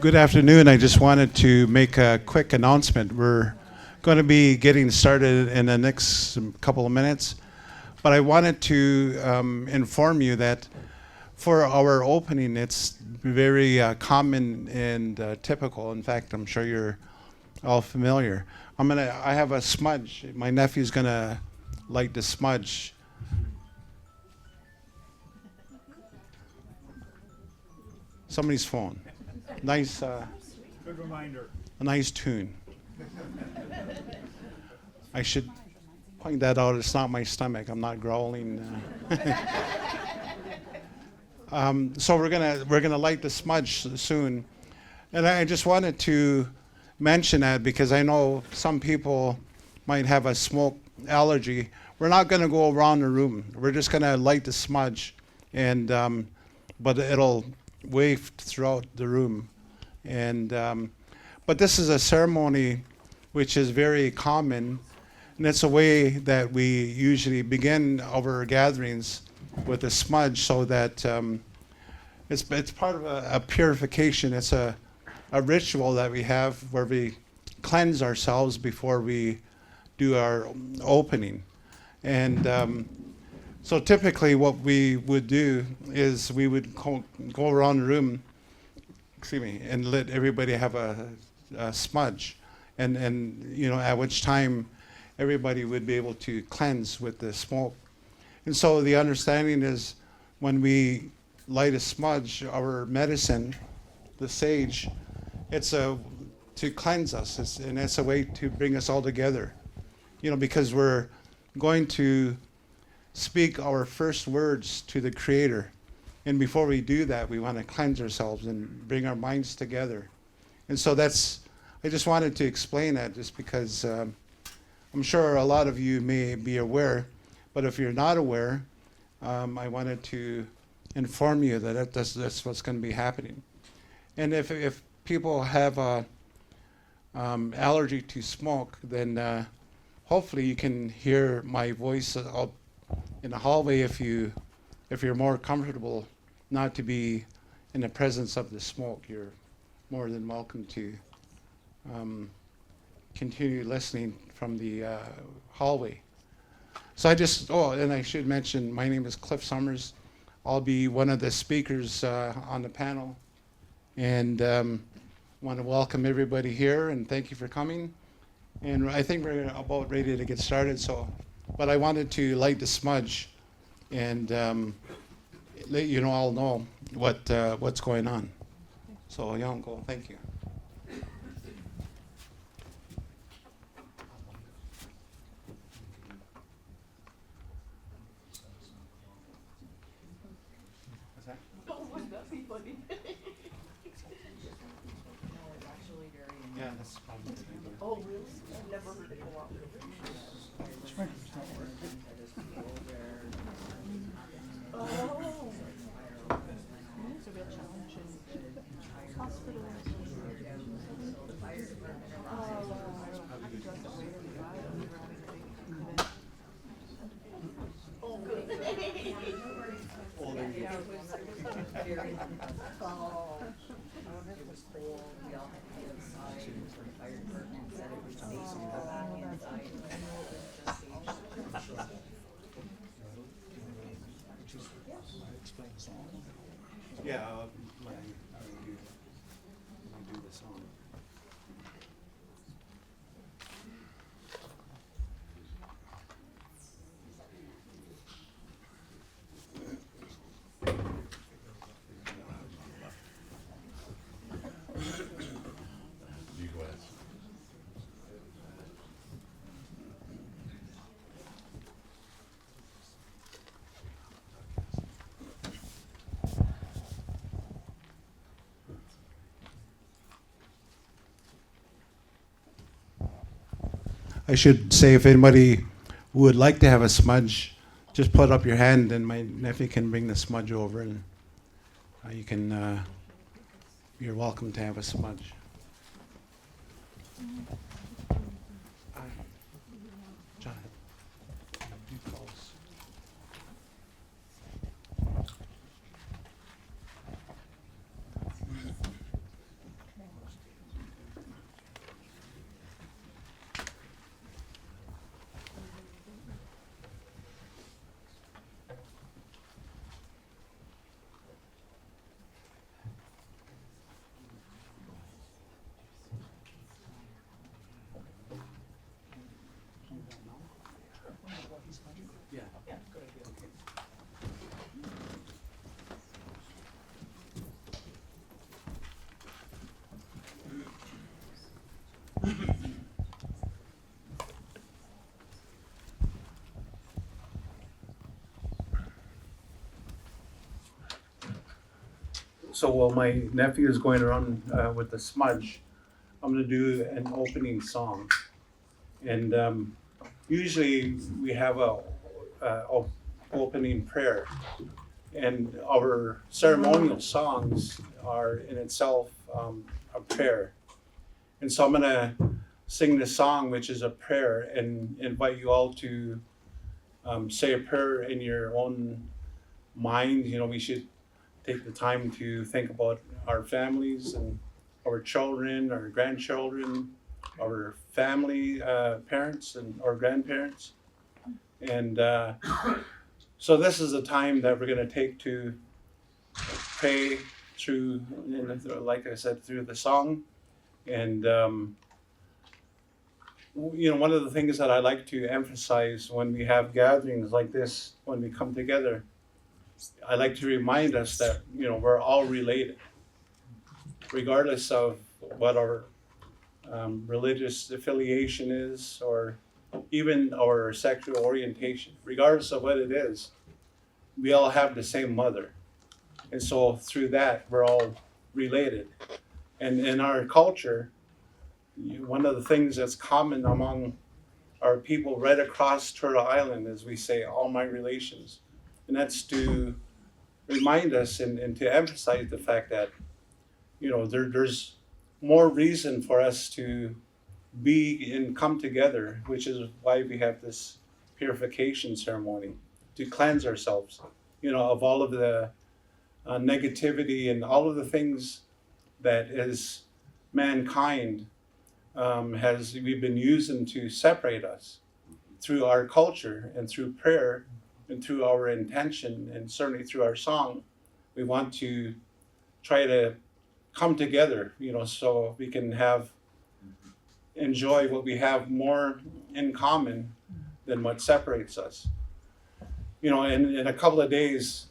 Good afternoon. I just wanted to make a quick announcement. We're going to be getting started in the next couple of minutes, but I wanted to inform you that for our opening, it's very common and typical. In fact, I'm sure you're all familiar. I have a smudge. My nephew's going to light the smudge. Somebody's phone. Nice. Good reminder. A nice tune. I should point that out. It's not my stomach. I'm not growling. So we're gonna light the smudge soon, and I just wanted to mention that because I know some people might have a smoke allergy. We're not gonna go around the room. We're just gonna light the smudge, and but it'll wafted throughout the room. And but this is a ceremony which is very common, and it's a way that we usually begin our gatherings with a smudge, so that it's part of a purification. It's a ritual that we have where we cleanse ourselves before we do our opening. And so typically what we would do is we would go around the room, and let everybody have a smudge. And you know, at which time everybody would be able to cleanse with the smoke. And so the understanding is when we light a smudge, our medicine, the sage, it's to cleanse us, and it's a way to bring us all together. You know, because we're going to speak our first words to the Creator. And before we do that, we want to cleanse ourselves and bring our minds together. And so I just wanted to explain that just because I'm sure a lot of you may be aware, but if you're not aware, I wanted to inform you that that's what's going to be happening. And if people have a allergy to smoke, then hopefully you can hear my voice out in the hallway if you're more comfortable not to be in the presence of the smoke. You're more than welcome to continue listening from the hallway. So and I should mention, my name is Cliff Summers. I'll be one of the speakers on the panel, and want to welcome everybody here and thank you for coming. And I think we're about ready to get started. But I wanted to light the smudge and let you all know what's going on. So, Yanko, thank you. What's that? Oh, wouldn't that be funny? Yeah, that's probably. Oh, really? I've never heard it go off. Oh. It's a real challenge in hospitals. Oh, good. Yeah, let me do the song. You go ahead. I should say, if anybody would like to have a smudge, just put up your hand and my nephew can bring the smudge over, and you're welcome to have a smudge. John, you close. So while my nephew is going around with the smudge, I'm gonna do an opening song. And usually we have a opening prayer. And our ceremonial songs are in itself a prayer. And so I'm gonna sing this song, which is a prayer, and invite you all to say a prayer in your own mind. You know, we should take the time to think about our families and our children, our grandchildren, our family, parents and our grandparents. And so this is a time that we're going to take to pray through, like I said, through the song. And, you know, one of the things that I like to emphasize when we have gatherings like this, when we come together, I like to remind us that, you know, we're all related, regardless of what our religious affiliation is, or even our sexual orientation. Regardless of what it is, we all have the same mother. And so through that, we're all related. And in our culture, one of the things that's common among our people right across Turtle Island is we say, all my relations. And that's to remind us and to emphasize the fact that, you know, there's more reason for us to be and come together, which is why we have this purification ceremony, to cleanse ourselves, you know, of all of the negativity and all of the things that as mankind we've been using to separate us through our culture and through prayer and through our intention and certainly through our song. We want to try to come together, you know, so we can enjoy what we have more in common than what separates us. You know, in a couple of days,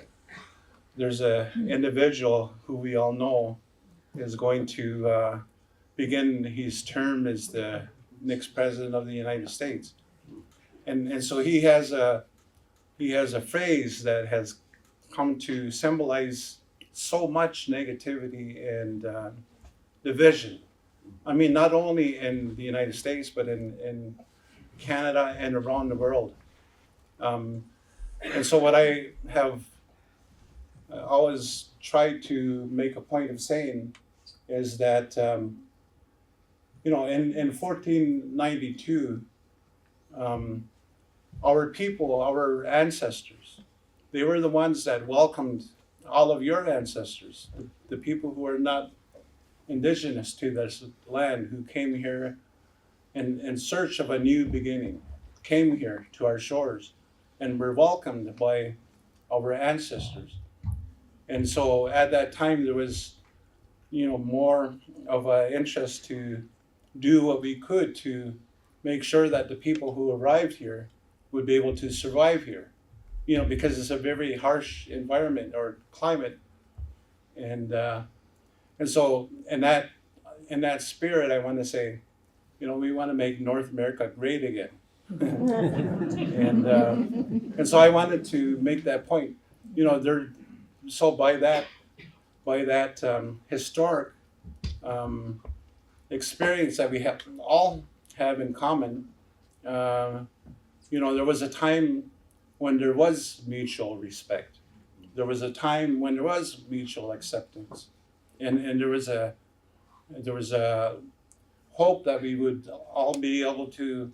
there's a individual who we all know is going to begin his term as the next president of the United States. And so he has a phrase that has come to symbolize so much negativity and division. I mean, not only in the United States, but in Canada and around the world. And so what I have always tried to make a point of saying is that, you know, in 1492, our people, our ancestors, they were the ones that welcomed all of your ancestors, the people who are not indigenous to this land, who came here in search of a new beginning, came here to our shores and were welcomed by our ancestors. And so at that time, there was, you know, more of an interest to do what we could to make sure that the people who arrived here would be able to survive here, you know, because it's a very harsh environment or climate. And so in that spirit, I want to say, you know, we want to make North America great again. And so I wanted to make that point. You know, so by that historic experience that we all have in common, you know, there was a time when there was mutual respect. There was a time when there was mutual acceptance, and there was a hope that we would all be able to,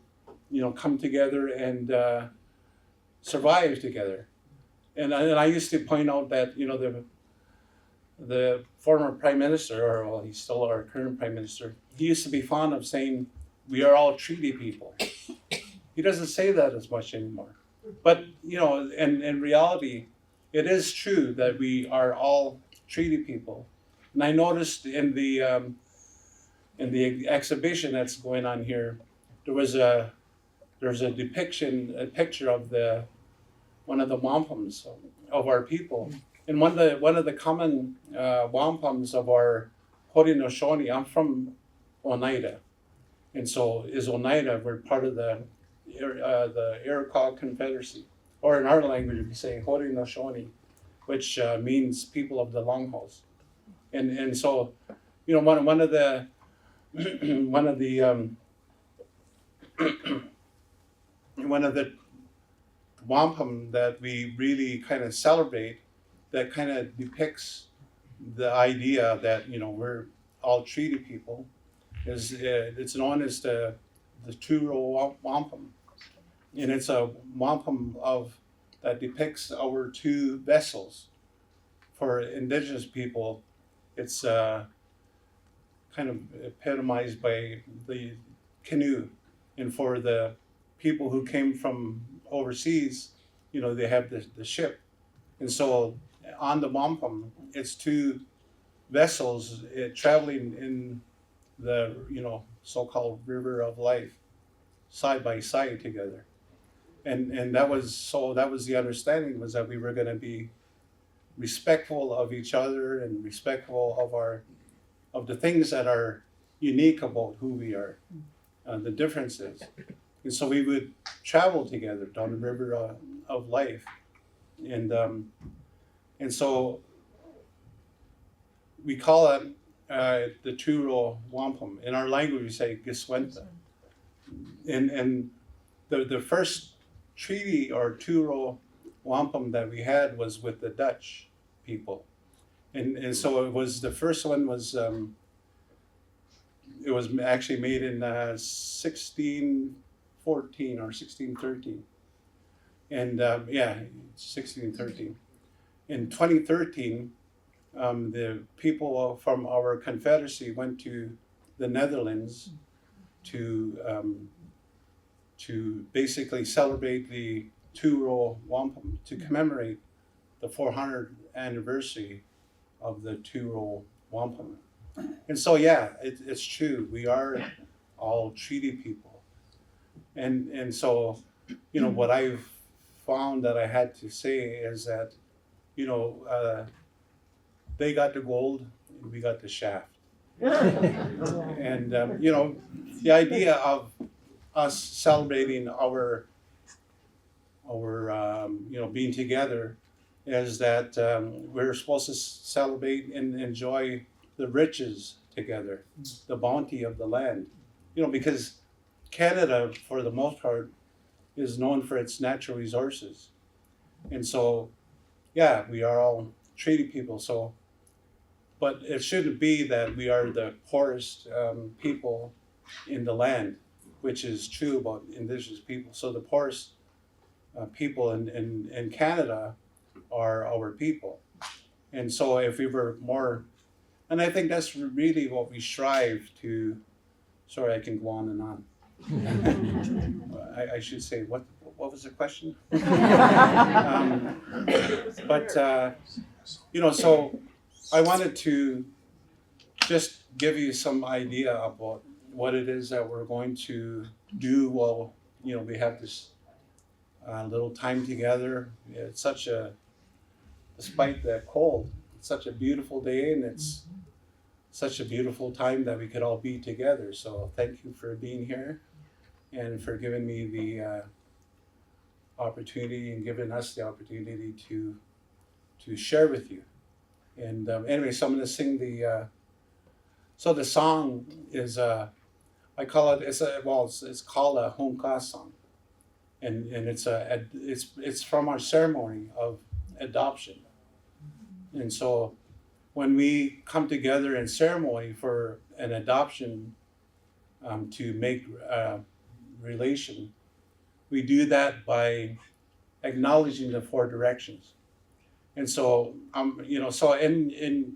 you know, come together and survive together. And I used to point out that, you know, the former prime minister, or well, he's still our current prime minister, he used to be fond of saying, we are all treaty people. He doesn't say that as much anymore. But, you know, in reality, it is true that we are all treaty people. And I noticed in the exhibition that's going on here, there's a picture of one of the wampums of our people. And one of the common wampums of our Haudenosaunee, I'm from Oneida. And so is Oneida, we're part of the Iroquois Confederacy. Or in our language, we say Haudenosaunee, which means people of the Longhouse. And so, you know, one of the one of the one of the wampum that we really kind of celebrate, that kind of depicts the idea that, you know, we're all treaty people, is it's known as the two-row wampum, and it's a wampum of that depicts our two vessels. For Indigenous people, it's kind of epitomized by the canoe, and for the people who came from overseas, you know, they have the ship, and so on the wampum, it's two vessels traveling in the, you know, so-called river of life, side by side together, and that was the understanding, was that we were going to be respectful of each other and respectful of the things that are unique about who we are, the differences, and so we would travel together down the river of life, and so we call it the two-row wampum. In our language, we say giswenta. And the first treaty or two-row wampum that we had was with the Dutch people. And so it was, the first one was, it was actually made in 1614 or 1613. And 1613. In 2013, the people from our confederacy went to the Netherlands to basically celebrate the two-row wampum, to commemorate the 400th anniversary of the two-row wampum. And so, yeah, it's true. We are all treaty people. And so, you know, what I've found that I had to say is that, you know, they got the gold and we got the shaft. And, you know, the idea of us celebrating our you know, being together is that we're supposed to celebrate and enjoy the riches together, the bounty of the land. You know, because Canada, for the most part, is known for its natural resources. And so, yeah, we are all treaty people. So, but it shouldn't be that we are the poorest people in the land, which is true about Indigenous people. So the poorest people in Canada are our people. And so if we were more, and I think that's really what we strive to, sorry, I can go on and on. I should say, what was the question? But you know, so I wanted to just give you some idea about what it is that we're going to do while, you know, we have this little time together. It's such a, despite the cold, it's such a beautiful day, and it's such a beautiful time that we could all be together. So thank you for being here and for giving me the opportunity and giving us the opportunity to share with you. And anyway, so I'm going to sing the. So the song is I call it, it's called a Honka song, and it's from our ceremony of adoption. And so when we come together in ceremony for an adoption, to make relation, we do that by acknowledging the four directions. And so, you know, so I'd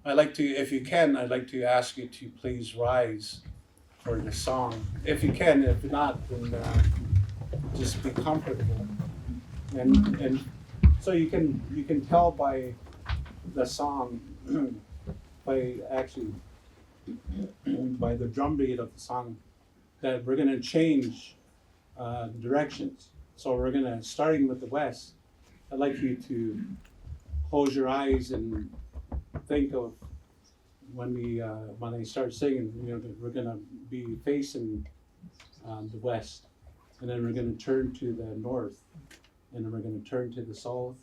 like to, if you can, I'd like to ask you to please rise for the song. If you can, if not, then just be comfortable. And so you can tell by the song, by the drum beat of the song, that we're gonna change directions. So we're gonna, starting with the west, I'd like you to close your eyes and think of when I start singing, you know, that we're gonna be facing the west, and then we're gonna turn to the north, and then we're gonna turn to the south,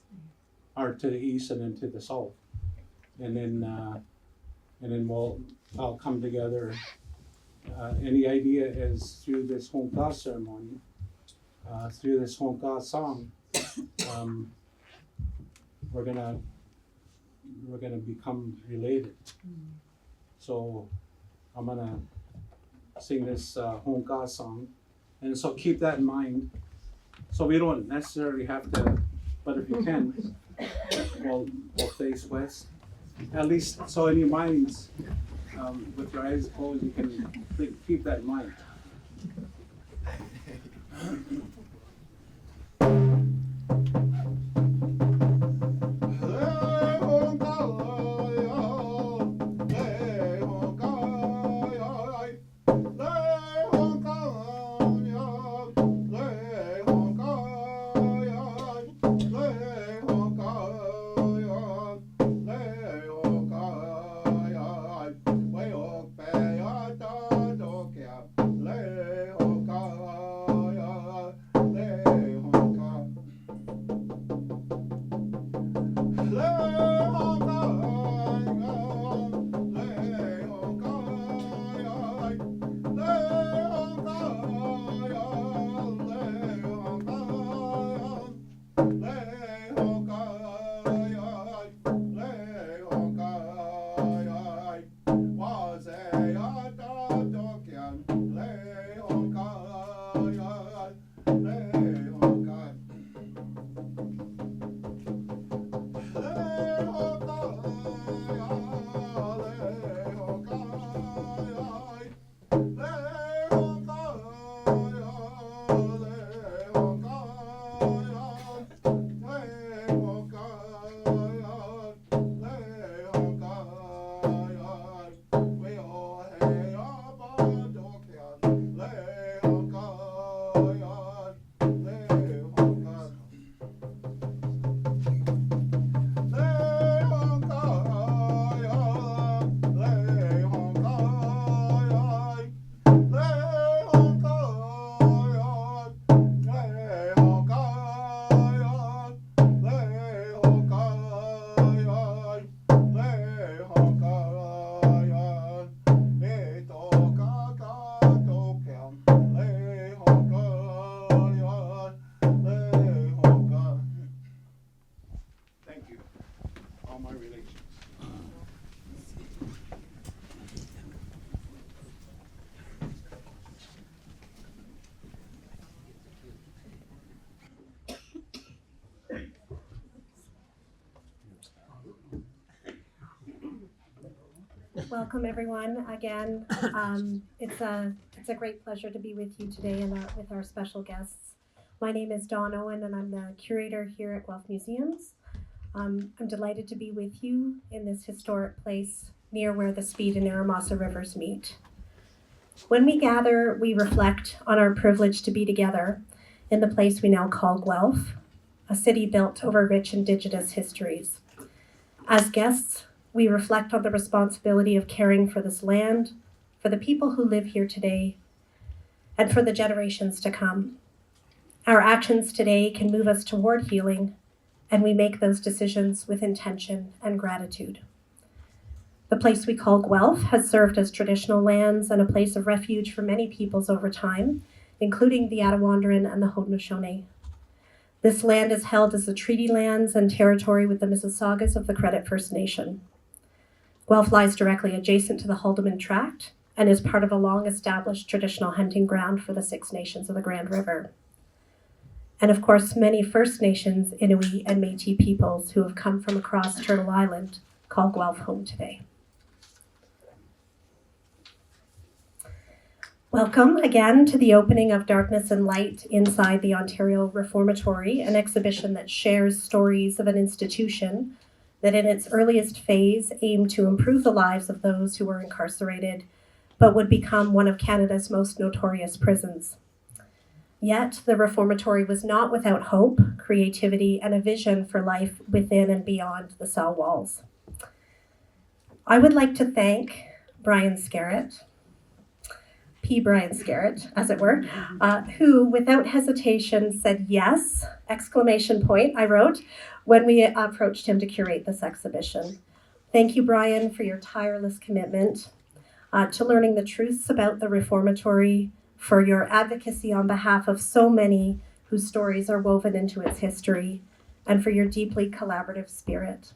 or to the east, and then to the south. and then I'll come together. And the idea is through this Honka ceremony, through this Honka song, we're gonna become related. So I'm gonna sing this Honka song, and so keep that in mind. So we don't necessarily have to, but if you can, we'll face west. At least, so in your minds, with your eyes closed, you can keep that in mind. Welcome everyone again. It's a great pleasure to be with you today and with our special guests. My name is Dawn Owen and I'm the curator here at Guelph Museums. I'm delighted to be with you in this historic place near where the Speed and Aramasa rivers meet. When we gather, we reflect on our privilege to be together in the place we now call Guelph, a city built over rich Indigenous histories. As guests, we reflect on the responsibility of caring for this land, for the people who live here today, and for the generations to come. Our actions today can move us toward healing, and we make those decisions with intention and gratitude. The place we call Guelph has served as traditional lands and a place of refuge for many peoples over time, including the Attawandaron and the Haudenosaunee. This land is held as the treaty lands and territory with the Mississaugas of the Credit First Nation. Guelph lies directly adjacent to the Haldimand Tract and is part of a long-established traditional hunting ground for the Six Nations of the Grand River. And of course, many First Nations, Inuit, and Métis peoples who have come from across Turtle Island call Guelph home today. Welcome again to the opening of Darkness and Light inside the Ontario Reformatory, an exhibition that shares stories of an institution that in its earliest phase aimed to improve the lives of those who were incarcerated, but would become one of Canada's most notorious prisons. Yet, the Reformatory was not without hope, creativity, and a vision for life within and beyond the cell walls. I would like to thank Brian Skerrett, Brian Skerrett, as it were, who, without hesitation, said yes, exclamation point, I wrote, when we approached him to curate this exhibition. Thank you, Brian, for your tireless commitment to learning the truths about the Reformatory, for your advocacy on behalf of so many whose stories are woven into its history, and for your deeply collaborative spirit.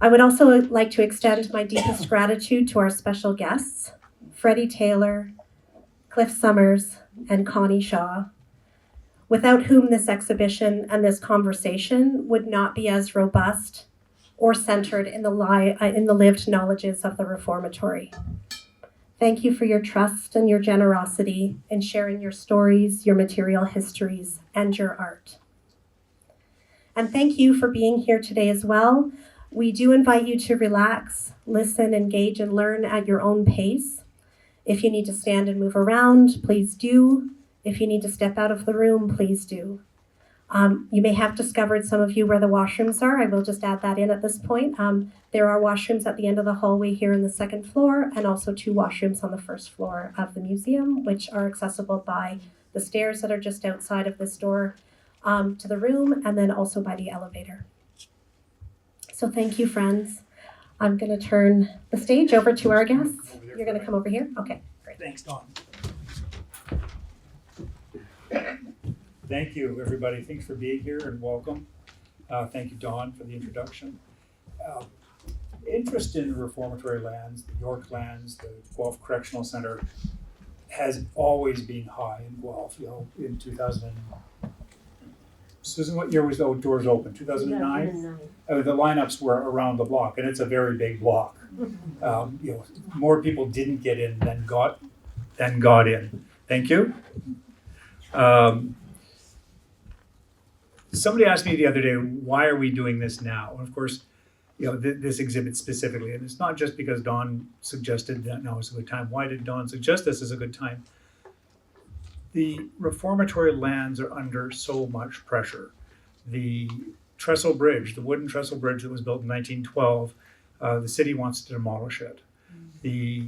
I would also like to extend my deepest gratitude to our special guests, Freddy Taylor, Cliff Summers, and Connie Shaw, without whom this exhibition and this conversation would not be as robust or centered in the lived knowledges of the Reformatory. Thank you for your trust and your generosity in sharing your stories, your material histories, and your art. And thank you for being here today as well. We do invite you to relax, listen, engage, and learn at your own pace. If you need to stand and move around, please do. If you need to step out of the room, please do. You may have discovered, some of you, where the washrooms are. I will just add that in at this point. There are washrooms at the end of the hallway here in the second floor, and also 2 washrooms on the first floor of the museum, which are accessible by the stairs that are just outside of this door to the room, and then also by the elevator. So thank you, friends. I'm going to turn the stage over to our guests. You're going to come over here? Okay, great. Thanks, Don. Thank you, everybody. Thanks for being here and welcome. Thank you, Don, for the introduction. Interest in the reformatory lands, the York lands, the Guelph Correctional Centre has always been high in Guelph. In 2000. Susan, what year was the doors open? 2009? The lineups were around the block, and it's a very big block. More people didn't get in than got in. Thank you. Somebody asked me the other day, why are we doing this now? And of course, this exhibit specifically, and it's not just because Don suggested that now is a good time. Why did Don suggest this is a good time? The reformatory lands are under so much pressure. The trestle bridge, the wooden trestle bridge that was built in 1912, the city wants to demolish it. The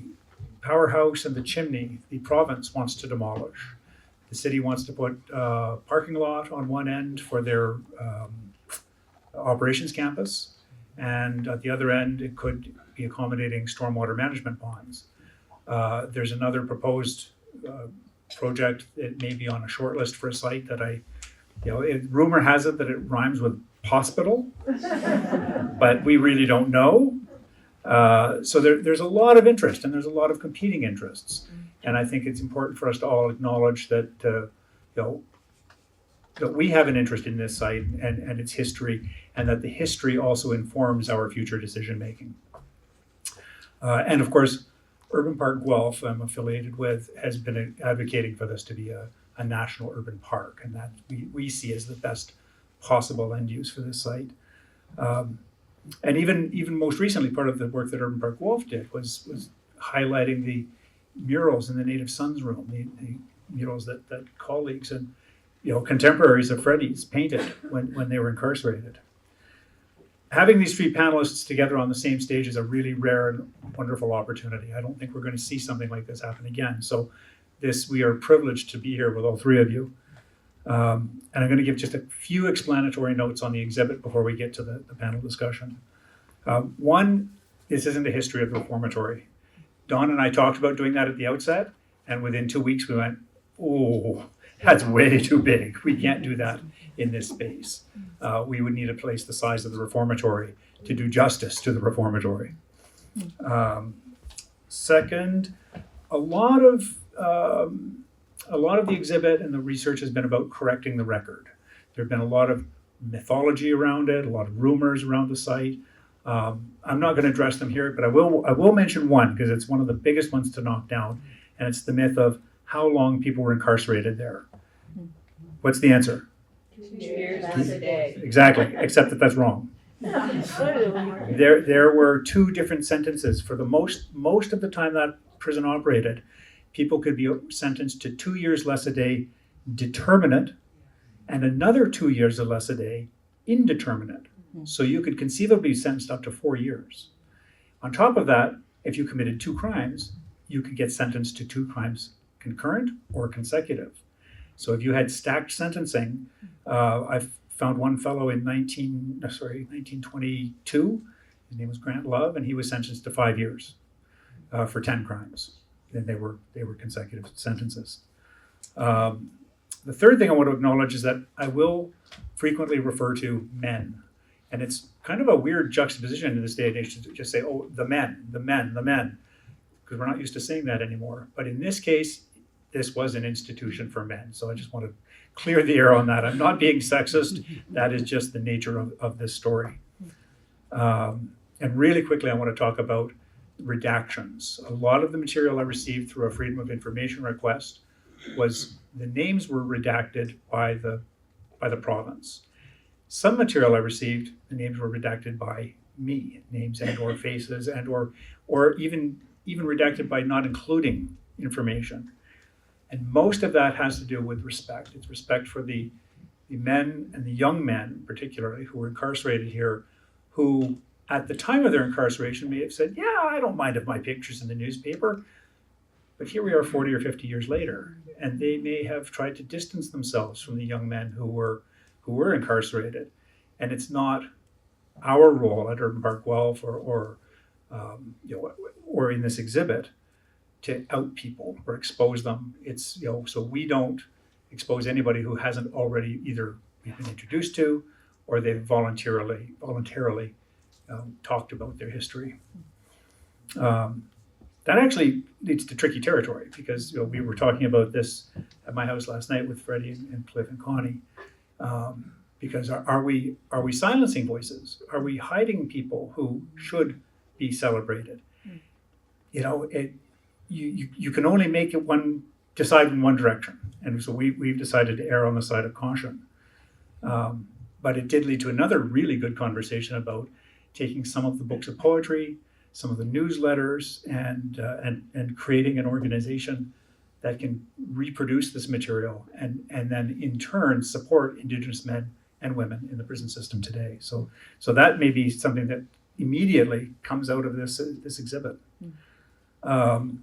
powerhouse and the chimney, the province wants to demolish. The city wants to put a parking lot on one end for their operations campus, and at the other end, it could be accommodating stormwater management ponds. There's another proposed project that may be on a short list for a site that rumor has it that it rhymes with hospital, but we really don't know. So there's a lot of interest, and there's a lot of competing interests. And I think it's important for us to all acknowledge that that we have an interest in this site and its history, and that the history also informs our future decision making. And of course, Urban Park Guelph, I'm affiliated with, has been advocating for this to be a national urban park, and that we see as the best possible end use for this site. And even most recently, part of the work that Urban Park Guelph did was highlighting the murals in the Native Sons room, the murals that colleagues and contemporaries of Freddy's painted when they were incarcerated. Having these 3 panelists together on the same stage is a really rare and wonderful opportunity. I don't think we're going to see something like this happen again. So we are privileged to be here with all 3 of you. And I'm going to give just a few explanatory notes on the exhibit before we get to the panel discussion. One, this isn't a history of the reformatory. Don and I talked about doing that at the outset, and within 2 weeks we went, oh, that's way too big. We can't do that in this space. We would need a place the size of the reformatory to do justice to the reformatory. Second, a lot of the exhibit and the research has been about correcting the record. There have been a lot of mythology around it, a lot of rumors around the site. I'm not going to address them here, but I will mention one because it's one of the biggest ones to knock down, and it's the myth of how long people were incarcerated there. What's the answer? 2 years a day. Exactly, except that that's wrong. There were 2 different sentences for the most of the time that prison operated. People could be sentenced to 2 years less a day, determinate, and another 2 years or less a day, indeterminate. So you could conceivably be sentenced up to 4 years. On top of that, if you committed 2 crimes, you could get sentenced to 2 crimes concurrent or consecutive. So if you had stacked sentencing, I found one fellow in 1922, His name was Grant Love, and he was sentenced to 5 years for 10 crimes. And they were consecutive sentences. The third thing I want to acknowledge is that I will frequently refer to men. And it's kind of a weird juxtaposition in this day and age to just say, oh, the men, because we're not used to saying that anymore. But in this case, this was an institution for men. So I just want to clear the air on that. I'm not being sexist. That is just the nature of this story. And really quickly, I want to talk about redactions. A lot of the material I received through a Freedom of Information request was the names were redacted by the province. Some material I received, the names were redacted by me, names and or faces and or even redacted by not including information. And most of that has to do with respect. It's respect for the men and the young men, particularly, who were incarcerated here, who at the time of their incarceration may have said, yeah, I don't mind if my picture's in the newspaper. But here we are 40 or 50 years later, and they may have tried to distance themselves from the young men who were incarcerated. And it's not our role at Urban Park Guelph or in this exhibit to out people or expose them. It's, so we don't expose anybody who hasn't already either been introduced to or they've voluntarily talked about their history. That actually leads to tricky territory because we were talking about this at my house last night with Freddy and Cliff and Connie. Because are we silencing voices? Are we hiding people who should be celebrated? You can only make it decide in one direction, and so we've decided to err on the side of caution. But it did lead to another really good conversation about taking some of the books of poetry, some of the newsletters, and creating an organization that can reproduce this material and then in turn support Indigenous men and women in the prison system today. So that may be something that immediately comes out of this exhibit. The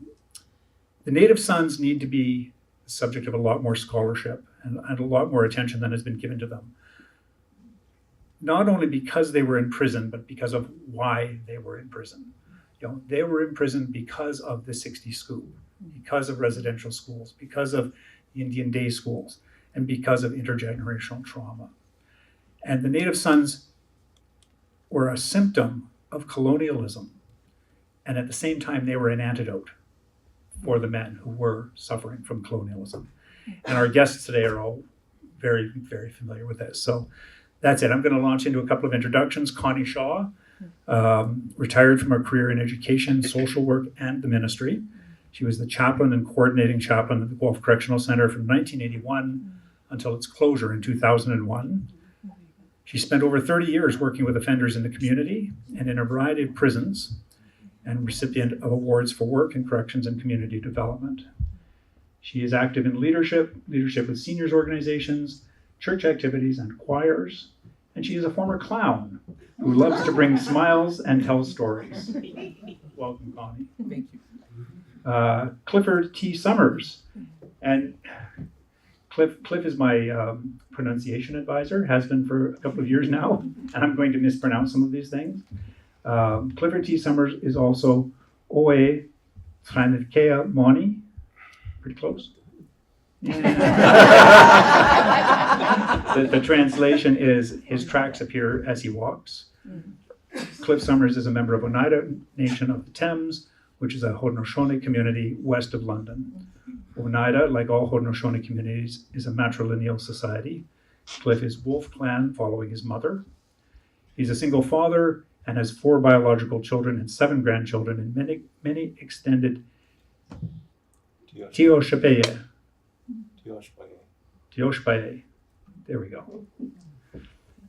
Native Sons need to be the subject of a lot more scholarship and a lot more attention than has been given to them. Not only because they were in prison, but because of why they were in prison. They were in prison because of the 60s scoop, because of residential schools, because of the Indian day schools, and because of intergenerational trauma. And the Native Sons were a symptom of colonialism. And at the same time, they were an antidote for the men who were suffering from colonialism. And our guests today are all very, very familiar with this. So that's it. I'm going to launch into a couple of introductions. Connie Shaw, retired from her career in education, social work, and the ministry. She was the chaplain and coordinating chaplain at the Guelph Correctional Centre from 1981 until its closure in 2001. She spent over 30 years working with offenders in the community and in a variety of prisons, and recipient of awards for work in corrections and community development. She is active in leadership with seniors organizations, church activities, and choirs, and she is a former clown who loves to bring smiles and tell stories. Welcome, Connie. Thank you. Clifford T. Summers, and Cliff is my pronunciation advisor, has been for a couple of years now, and I'm going to mispronounce some of these things. Clifford T. Summers is also Oe Tranekea Moni. Pretty close. The translation is his tracks appear as he walks. Cliff Summers is a member of Oneida Nation of the Thames, which is a Haudenosaunee community west of London. Oneida, like all Haudenosaunee communities, is a matrilineal society. Cliff is Wolf Clan, following his mother. He's a single father and has 4 biological children and 7 grandchildren and many extended Teoshapaye. There we go.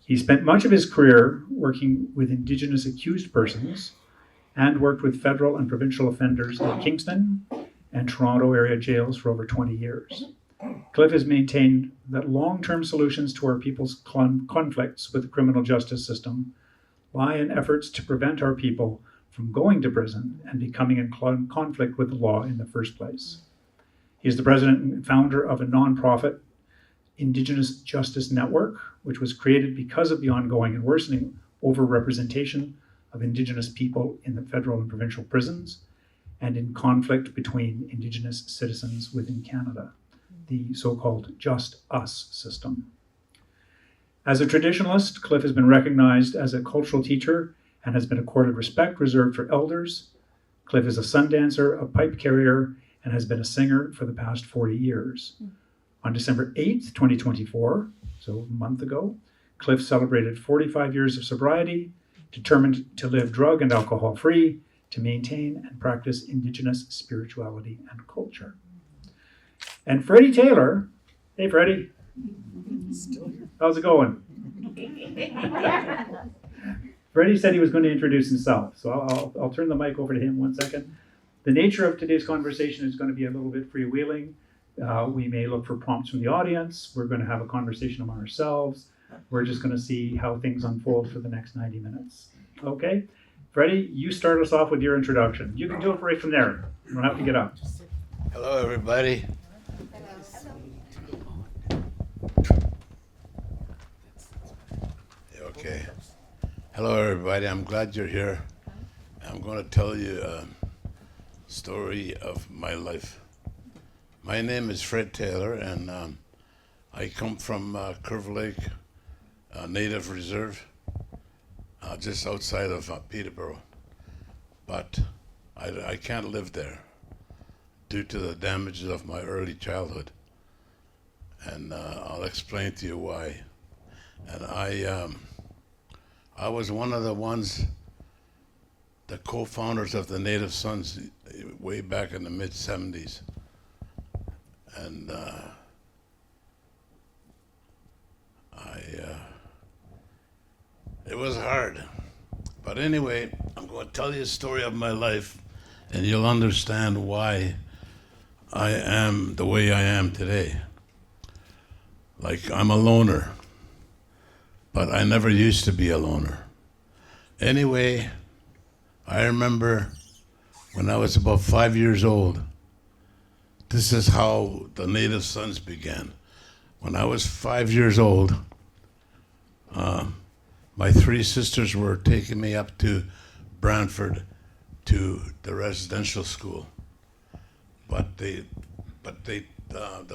He spent much of his career working with Indigenous accused persons and worked with federal and provincial offenders in Kingston and Toronto area jails for over 20 years. Cliff has maintained that long-term solutions to our people's conflicts with the criminal justice system lie in efforts to prevent our people from going to prison and becoming in conflict with the law in the first place. He is the president and founder of a nonprofit Indigenous Justice Network, which was created because of the ongoing and worsening overrepresentation of Indigenous people in the federal and provincial prisons, and in conflict between Indigenous citizens within Canada, the so-called Just Us system. As a traditionalist, Cliff has been recognized as a cultural teacher and has been accorded respect reserved for elders. Cliff is a sun dancer, a pipe carrier, and has been a singer for the past 40 years. On December 8th, 2024, so a month ago, Cliff celebrated 45 years of sobriety, determined to live drug and alcohol free, to maintain and practice Indigenous spirituality and culture. And Freddy Taylor, hey Freddy, how's it going? Freddy said he was going to introduce himself, so I'll turn the mic over to him 1 second. The nature of today's conversation is going to be a little bit freewheeling. We may look for prompts from the audience. We're going to have a conversation among ourselves. We're just going to see how things unfold for the next 90 minutes. Okay? Freddy, you start us off with your introduction. You can do it right from there. You don't have to get up. Hello, everybody. Okay. Hello, everybody. I'm glad you're here. I'm going to tell you a story of my life. My name is Fred Taylor, and I come from Curve Lake Native Reserve, just outside of Peterborough. But I can't live there due to the damages of my early childhood. And I'll explain to you why. And I was one of the ones, the co-founders of the Native Sons way back in the mid-70s. And it was hard. But anyway, I'm going to tell you a story of my life, and you'll understand why I am the way I am today. Like, I'm a loner, but I never used to be a loner. Anyway, I remember when I was about 5 years old, this is how the Native Sons began. When I was 5 years old, my three sisters were taking me up to Brantford to the residential school. But the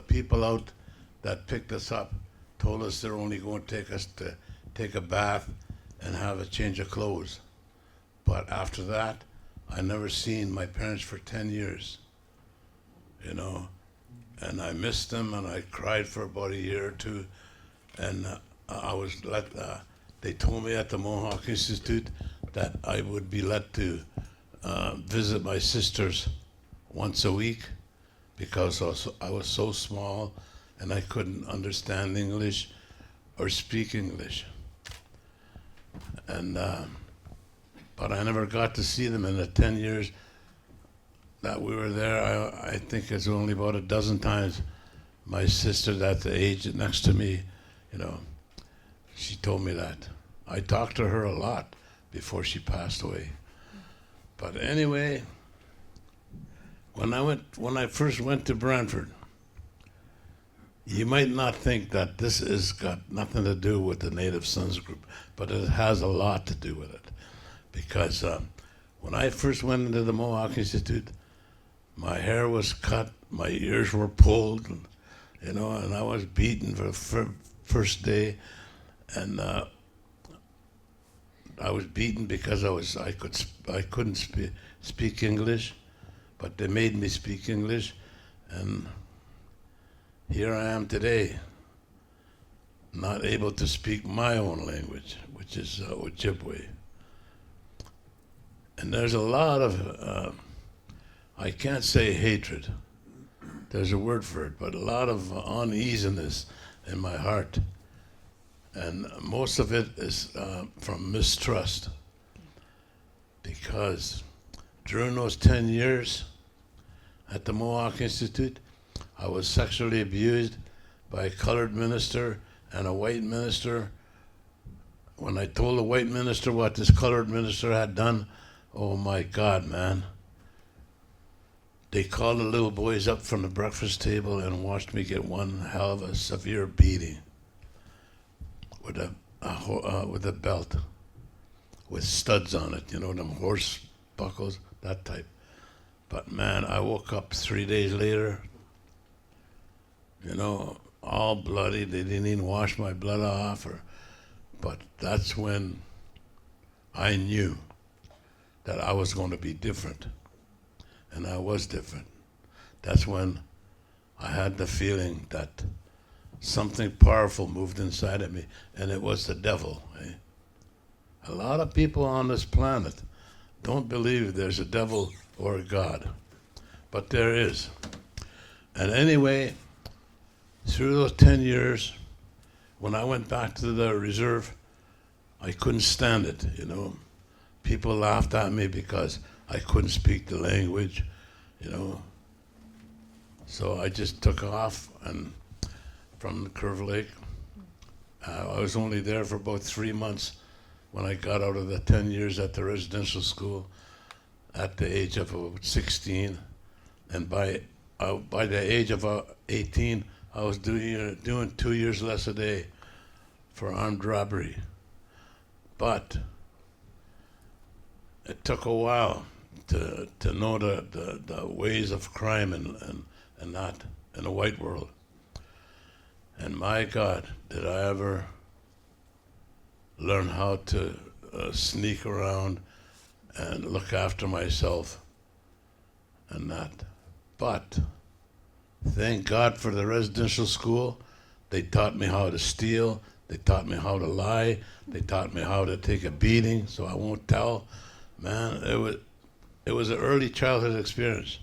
people out that picked us up told us they're only going to take us to take a bath and have a change of clothes. But after that, I never seen my parents for 10 years, you know, and I missed them, and I cried for about a year or two, and I was they told me at the Mohawk Institute that I would be let to visit my sisters once a week because I was so small and I couldn't understand English or speak English. And but I never got to see them in the 10 years that we were there. I think it's only about a dozen times my sister that's the age next to me, you know, she told me that. I talked to her a lot before she passed away. But anyway, when I first went to Brantford, you might not think that this has got nothing to do with the Native Sons group, but it has a lot to do with it. Because when I first went into the Mohawk Institute, my hair was cut, my ears were pulled, you know, and I was beaten for the first day. And I was beaten because I couldn't speak English, but they made me speak English, and here I am today, not able to speak my own language, which is Ojibwe. And there's a lot of, I can't say hatred, there's a word for it, but a lot of uneasiness in my heart. And most of it is from mistrust, because during those 10 years at the Mohawk Institute, I was sexually abused by a colored minister and a white minister. When I told the white minister what this colored minister had done, oh my God, man. They called the little boys up from the breakfast table and watched me get one hell of a severe beating with a belt. with studs on it, you know, them horse buckles, that type. But man, I woke up 3 days later, you know, all bloody. They didn't even wash my blood off. But that's when I knew that I was going to be different. And I was different. That's when I had the feeling that something powerful moved inside of me, and it was the devil. Eh? A lot of people on this planet don't believe there's a devil or a God, but there is. And anyway, through those 10 years, when I went back to the reserve, I couldn't stand it, you know. People laughed at me because I couldn't speak the language, you know. So I just took off and from Curve Lake. I was only there for about 3 months when I got out of the 10 years at the residential school at the age of about 16. And by the age of 18, I was doing 2 years less a day for armed robbery. But it took a while to know the ways of crime and that in the white world. And my God, did I ever learn how to sneak around and look after myself and that. But thank God for the residential school. They taught me how to steal. They taught me how to lie. They taught me how to take a beating so I won't tell. Man, it was an early childhood experience.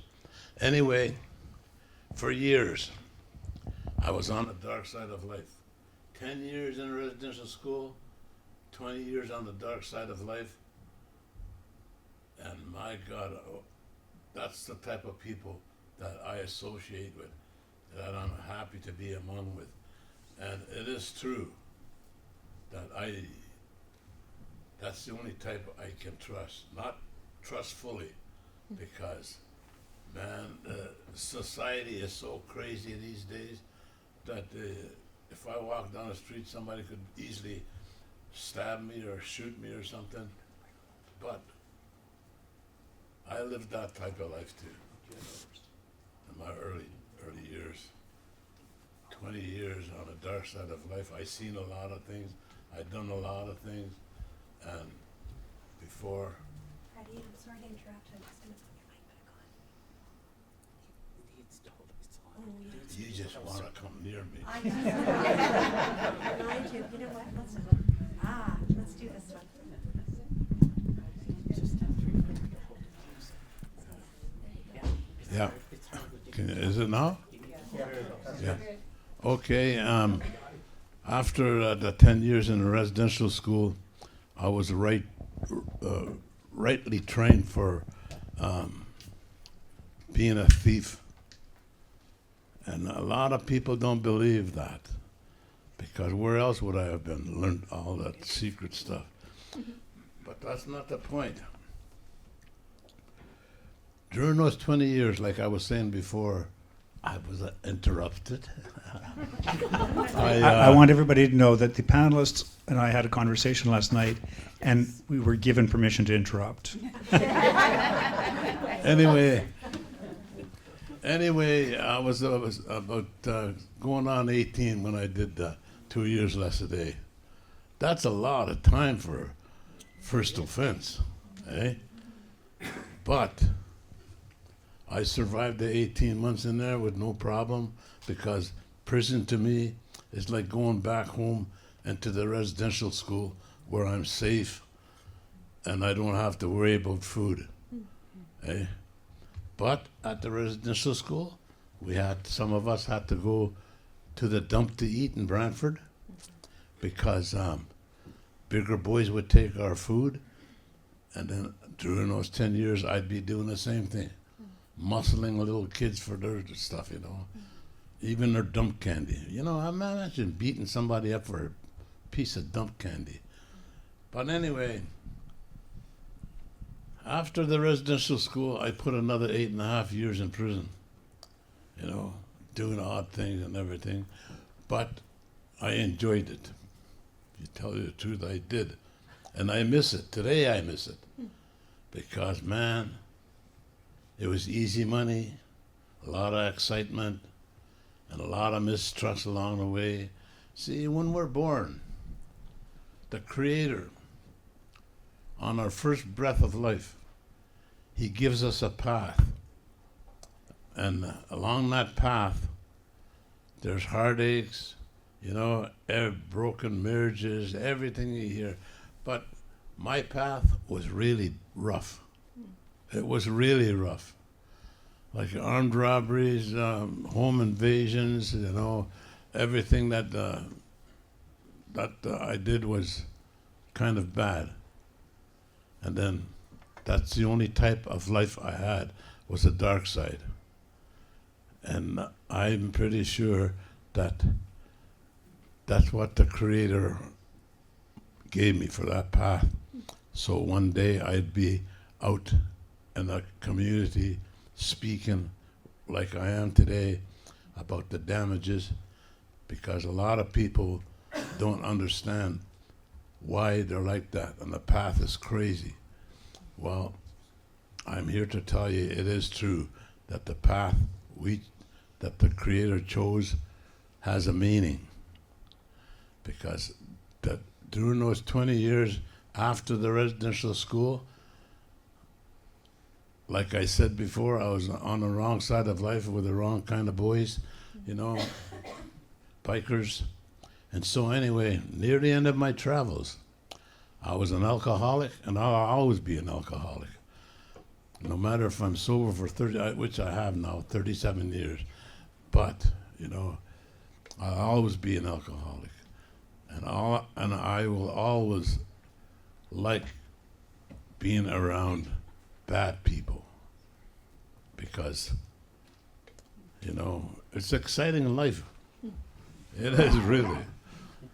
Anyway, for years, I was on the dark side of life. 10 years in residential school, 20 years on the dark side of life. And my God, that's the type of people that I associate with, that I'm happy to be among with. And it is true that that's the only type I can trust. Not trust fully, because, man, society is so crazy these days that if I walk down the street, somebody could easily stab me or shoot me or something. But I lived that type of life too, you know, in my early years. 20 years on the dark side of life. I seen a lot of things. I'd done a lot of things. And before... Freddy, I'm sorry to interrupt. I'm just going to put your mic back on. You just want to come near me. I do. I do. You know what? Let's do this one. Yeah. Is it now? Yeah. Okay. After the 10 years in the residential school, I was rightly trained for being a thief. And a lot of people don't believe that, because where else would I have been? Learned all that secret stuff. But that's not the point. During those 20 years, like I was saying before, I was interrupted. I want everybody to know that the panelists and I had a conversation last night, and we were given permission to interrupt. Anyway, I was about going on 18 when I did 2 years less a day. That's a lot of time for first offense, eh? But I survived the 18 months in there with no problem, because prison to me is like going back home into the residential school where I'm safe and I don't have to worry about food. Eh? But at the residential school, some of us had to go to the dump to eat in Brantford, because bigger boys would take our food, and then during those 10 years, I'd be doing the same thing. Muscling little kids for their stuff, you know, even their dump candy. You know, I'm imagining beating somebody up for a piece of dump candy. But anyway, after the residential school, I put another 8.5 years in prison, you know, doing odd things and everything. But I enjoyed it. To tell you the truth, I did. And I miss it. Today I miss it. Because, man, it was easy money, a lot of excitement, and a lot of mistrust along the way. See, when we're born, the Creator, on our first breath of life, He gives us a path. And along that path, there's heartaches, broken marriages, everything you hear. But my path was really rough. It was really rough. Like armed robberies, home invasions, everything that I did was kind of bad. And then that's the only type of life I had, was the dark side. And I'm pretty sure that that's what the Creator gave me for that path. So one day I'd be out in the community speaking like I am today about the damages, because a lot of people don't understand why they're like that, and the path is crazy. Well, I'm here to tell you it is true that the path that the Creator chose has a meaning, because during those 20 years after the residential school, like I said before, I was on the wrong side of life with the wrong kind of boys, bikers. And so anyway, near the end of my travels, I was an alcoholic, and I'll always be an alcoholic. No matter if I'm sober for 30, which I have now, 37 years. But, I'll always be an alcoholic. And I will always like being around bad people, because, it's exciting in life. It is really.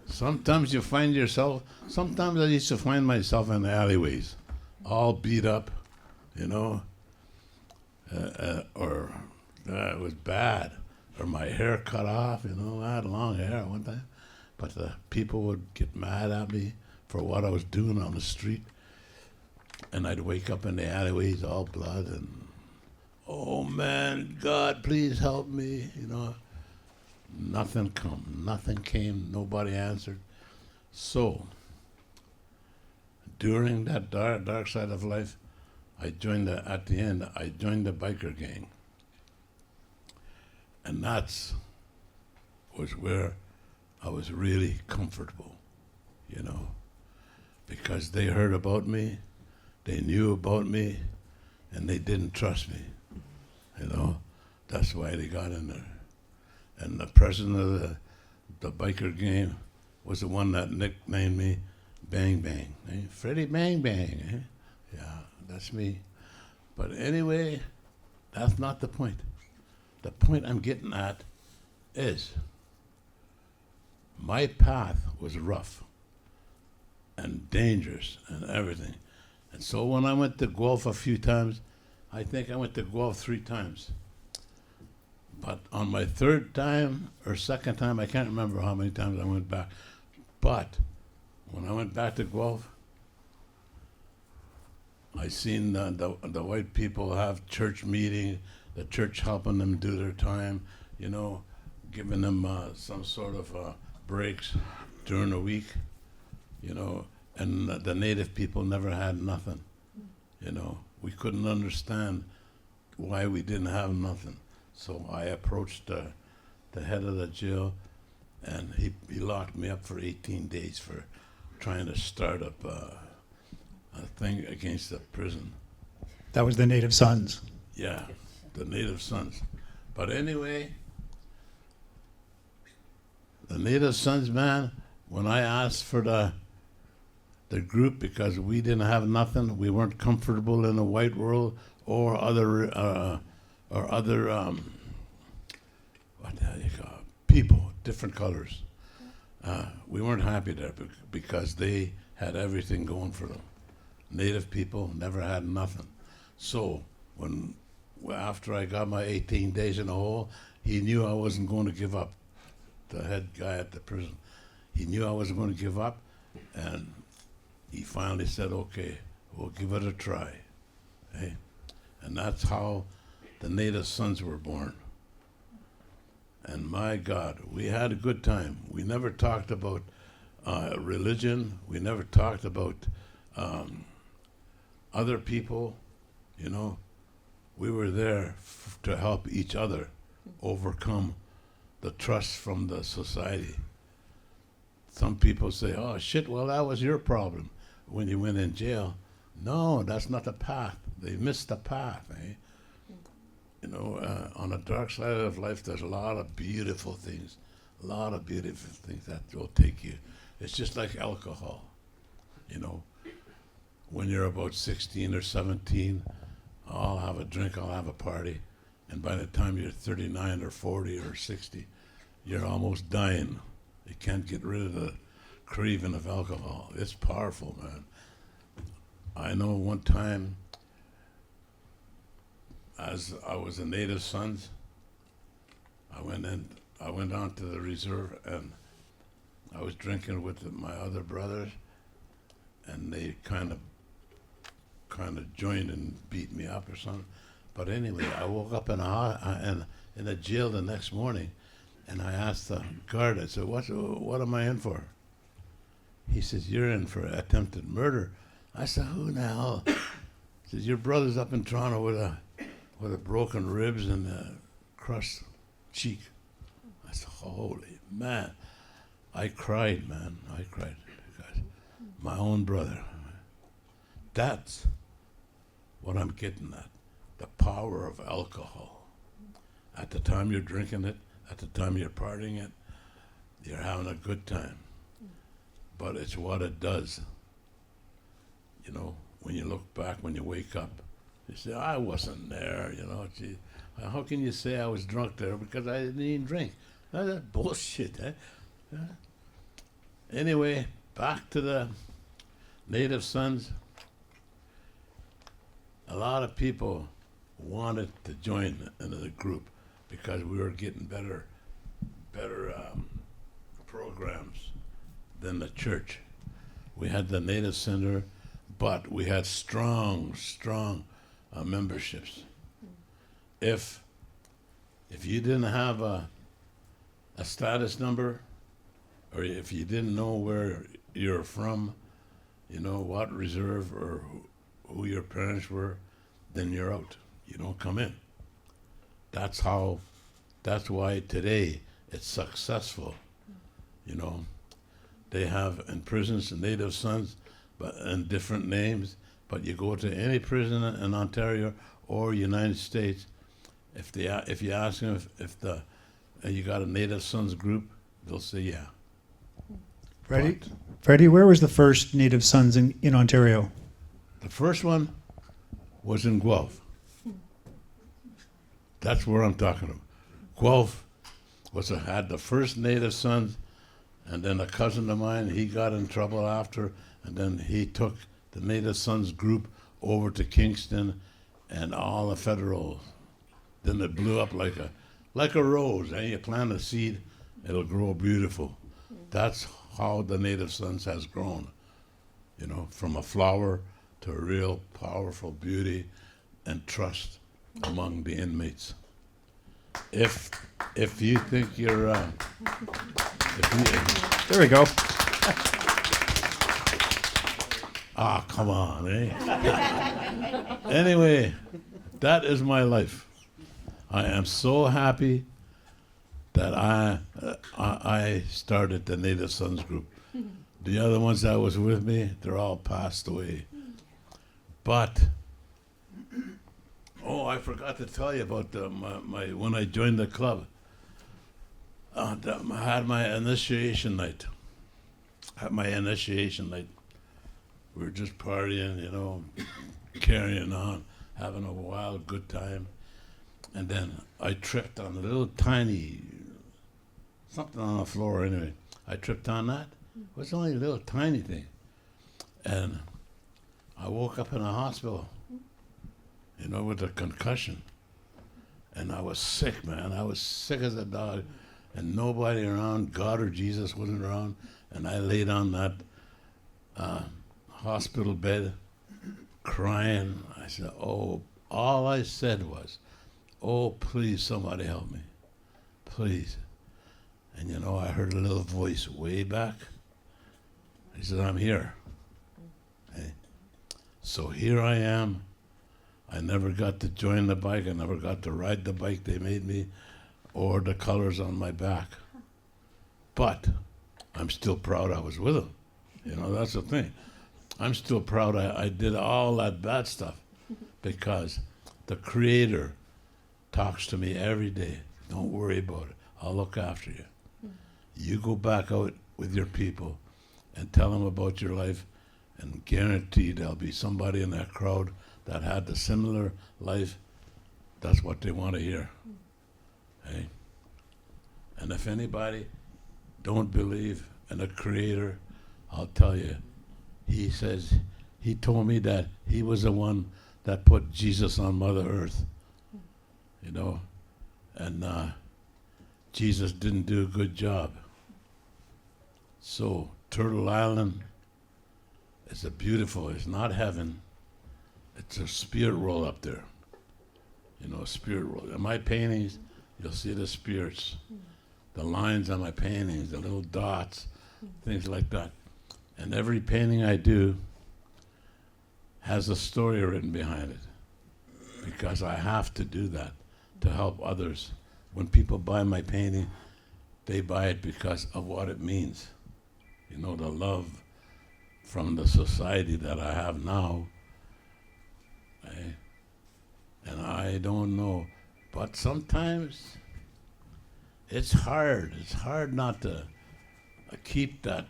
Sometimes you find yourself, sometimes I used to find myself in the alleyways, all beat up, or it was bad, or my hair cut off, I had long hair at one time. But the people would get mad at me for what I was doing on the street. And I'd wake up in the alleyways all blood and, oh man, God, please help me, Nothing came, nobody answered. So, during that dark side of life, at the end, I joined the biker gang. And was where I was really comfortable, because they heard about me, they knew about me, and they didn't trust me, That's why they got in there. And the president of the biker gang was the one that nicknamed me Bang Bang. Freddy Bang Bang. Yeah, that's me. But anyway, that's not the point. The point I'm getting at is my path was rough and dangerous and everything. And so when I went to Guelph a few times, I think I went to Guelph 3 times. But on my third time or second time, I can't remember how many times I went back. But when I went back to Guelph, I seen the white people have church meeting, the church helping them do their time, giving them some sort of breaks during the week, and the native people never had nothing, We couldn't understand why we didn't have nothing. So I approached the head of the jail, and he locked me up for 18 days for trying to start up a thing against the prison. That was the Native Sons. Yeah, the Native Sons. But anyway, the Native Sons, man, when I asked for the group, because we didn't have nothing, we weren't comfortable in the white world or other what the hell you call it? People, different colors. We weren't happy there because they had everything going for them. Native people never had nothing. So after I got my 18 days in the hole, he knew I wasn't going to give up. The head guy at the prison, he knew I wasn't going to give up, and he finally said, okay, we'll give it a try. Hey? And that's how the Native Sons were born. And my God, we had a good time. We never talked about religion. We never talked about other people. You know, we were there to help each other overcome the trust from the society. Some people say, oh shit, well that was your problem when you went in jail. No, that's not the path. They missed the path, eh? You know, on the dark side of life, there's a lot of beautiful things. A lot of beautiful things that will take you. It's just like alcohol. You know, when you're about 16 or 17, I'll have a drink, I'll have a party. And by the time you're 39 or 40 or 60, you're almost dying. You can't get rid of the craving of alcohol. It's powerful, man. I know one time, as I was a Native Sons, I went on to the reserve and I was drinking with my other brothers, and they kind of joined and beat me up or something. But anyway, I woke up in a jail the next morning, and I asked the guard, I said, what am I in for? He says, you're in for attempted murder. I said, who in the hell? He says, your brother's up in Toronto with a broken ribs and a crushed cheek. I said, holy man. I cried, man. I cried. Because my own brother. That's what I'm getting at. The power of alcohol. At the time you're drinking it, at the time you're partying it, you're having a good time. But it's what it does. You know, when you look back, when you wake up, you say, I wasn't there, you know. Gee, how can you say I was drunk there because I didn't even drink? That's bullshit, eh? Anyway, back to the Native Sons. A lot of people wanted to join into the group because we were getting better programs than the church. We had the Native Center, but we had strong memberships. If you didn't have a status number, or if you didn't know where you're from, you know, what reserve or who your parents were, then you're out. You don't come in. That's why today it's successful. You know, they have in prisons Native Sons, but in different names. But you go to any prison in Ontario or United States, if you ask them if you got a Native Sons group, they'll say yeah. Freddy, where was the first Native Sons in Ontario? The first one was in Guelph. That's where I'm talking about. Guelph had the first Native Sons, and then a cousin of mine, he got in trouble after, and then he took the Native Sons group over to Kingston and all the federal. Then it blew up like a rose. And you plant a seed, it'll grow beautiful. That's how the Native Sons has grown. You know, from a flower to a real powerful beauty and trust among the inmates. If you think you're, There we go. ah, come on, eh? Anyway, that is my life. I am so happy that I started the Native Sons group. The other ones that was with me, they're all passed away. But, oh, I forgot to tell you about when I joined the club. I had my initiation night. We were just partying, you know, carrying on, having a wild good time. And then I tripped on a little tiny, something on the floor anyway. I tripped on that. It was only a little tiny thing. And I woke up in a hospital, you know, with a concussion. And I was sick, man. I was sick as a dog. And nobody around, God or Jesus wasn't around. And I laid on that hospital bed, crying. I said, oh, all I said was, oh, please, somebody help me. Please. And you know, I heard a little voice way back. He said, I'm here. Hey. So here I am. I never got to join the bike. I never got to ride the bike they made me, or the colors on my back. But I'm still proud I was with them. You know, that's the thing. I'm still proud I did all that bad stuff, because the Creator talks to me every day. Don't worry about it. I'll look after you. You go back out with your people and tell them about your life, and guaranteed there'll be somebody in that crowd that had the similar life. That's what they want to hear. Hey? And if anybody don't believe in a Creator, I'll tell you, he says, he told me that he was the one that put Jesus on Mother Earth, you know, and Jesus didn't do a good job. So Turtle Island is it's not heaven, it's a spirit world up there. You know, a spirit world. In my paintings, you'll see the spirits, the lines on my paintings, the little dots, things like that. And every painting I do has a story written behind it, because I have to do that to help others. When people buy my painting, they buy it because of what it means. You know, the love from the society that I have now. And I don't know, but sometimes it's hard. It's hard not to keep that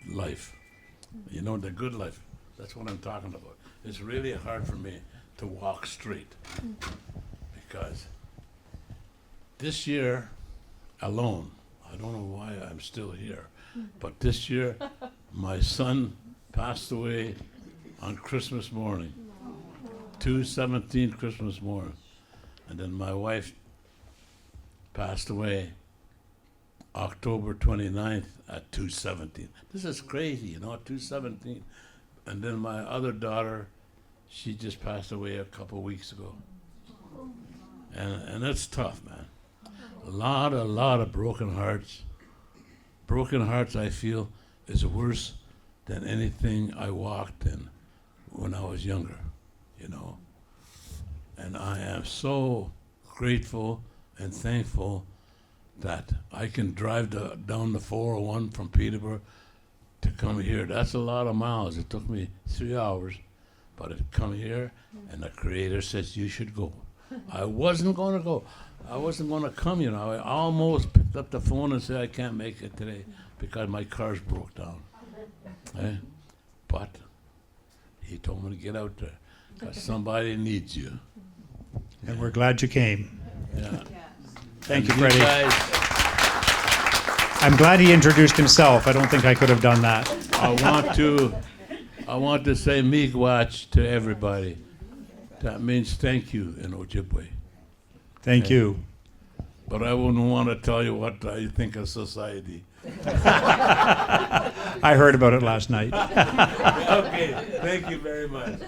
life. You know, the good life. That's what I'm talking about. It's really hard for me to walk straight, because this year alone, I don't know why I'm still here, but this year my son passed away on Christmas morning, 2/17 Christmas morning, and then my wife passed away October 29th at 2:17. This is crazy, you know, 2:17. And then my other daughter, she just passed away a couple weeks ago. And it's tough, man. A lot of broken hearts. Broken hearts, I feel, is worse than anything I walked in when I was younger, you know. And I am so grateful and thankful that I can drive down the 401 from Peterborough to come here. That's a lot of miles. It took me 3 hours, but it come here, and the Creator says you should go. I wasn't going to go. I wasn't going to come, you know. I almost picked up the phone and said I can't make it today because my car's broke down. But he told me to get out there because somebody needs you. And we're glad you came. Yeah. Thank you, And Freddy. guys, I'm glad he introduced himself. I don't think I could have done that. I want to say miigwech to everybody. That means thank you in Ojibwe. Thank you. But I wouldn't want to tell you what I think of society. I heard about it last night. Okay, thank you very much.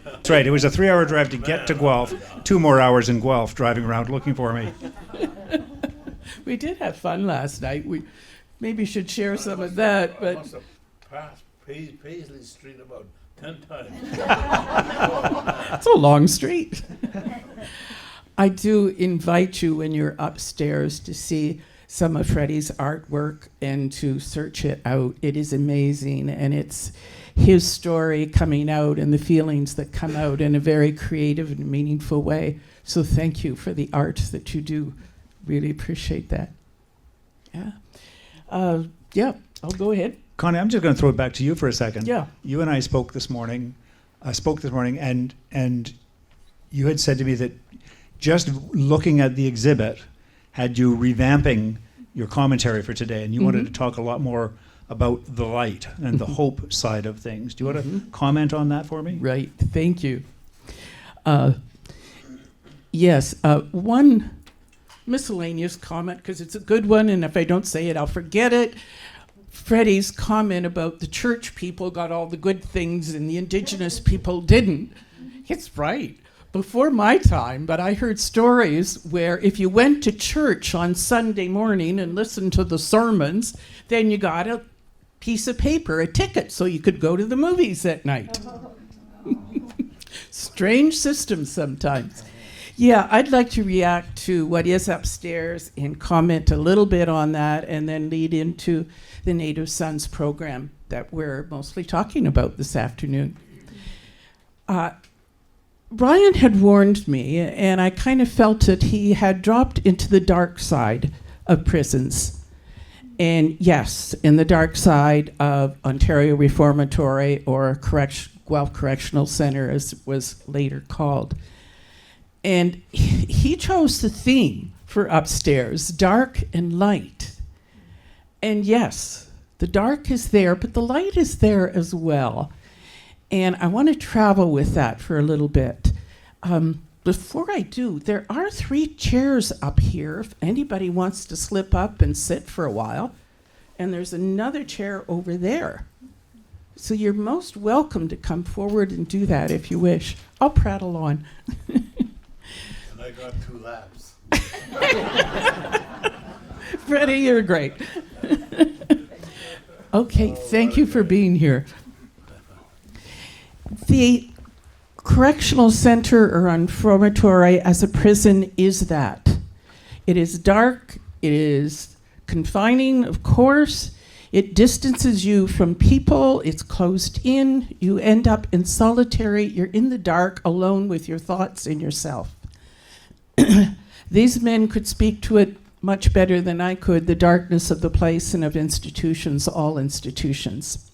That's right. It was a 3-hour drive to get to Guelph. 2 more hours in Guelph driving around looking for me. We did have fun last night. We maybe should share some of that, I but must have passed Paisley Street about 10 times. it's a long street. I do invite you when you're upstairs to see some of Freddy's artwork and to search it out. It is amazing, and it's his story coming out and the feelings that come out in a very creative and meaningful way. So thank you for the art that you do. Really appreciate that. Yeah, I'll go ahead. Connie, I'm just going to throw it back to you for a second. Yeah. You and I spoke this morning, and you had said to me that just looking at the exhibit had you revamping your commentary for today, and you wanted to talk a lot more about the light and the hope side of things. Do you want to comment on that for me? Right, thank you. Yes, one miscellaneous comment, because it's a good one, and if I don't say it, I'll forget it. Freddy's comment about the church people got all the good things and the Indigenous people didn't. It's right. Before my time, but I heard stories where if you went to church on Sunday morning and listened to the sermons, then you got a piece of paper, a ticket, so you could go to the movies at night. Strange system sometimes. Yeah, I'd like to react to what is upstairs and comment a little bit on that and then lead into the Native Sons program that we're mostly talking about this afternoon. Brian had warned me, and I kind of felt that he had dropped into the dark side of prisons. And yes, in the dark side of Ontario Reformatory, or Guelph Correctional Centre, as it was later called. And he chose the theme for upstairs, dark and light. And yes, the dark is there, but the light is there as well. And I want to travel with that for a little bit. Before I do, there are 3 chairs up here if anybody wants to slip up and sit for a while. And there's another chair over there. So you're most welcome to come forward and do that if you wish. I'll prattle on. And I got 2 laps. Freddie, you're great. Okay, thank you for being here. The Correctional Centre or Reformatory as a prison is that. It is dark, it is confining, of course. It distances you from people, it's closed in, you end up in solitary, you're in the dark alone with your thoughts and yourself. These men could speak to it much better than I could, the darkness of the place and of institutions, all institutions.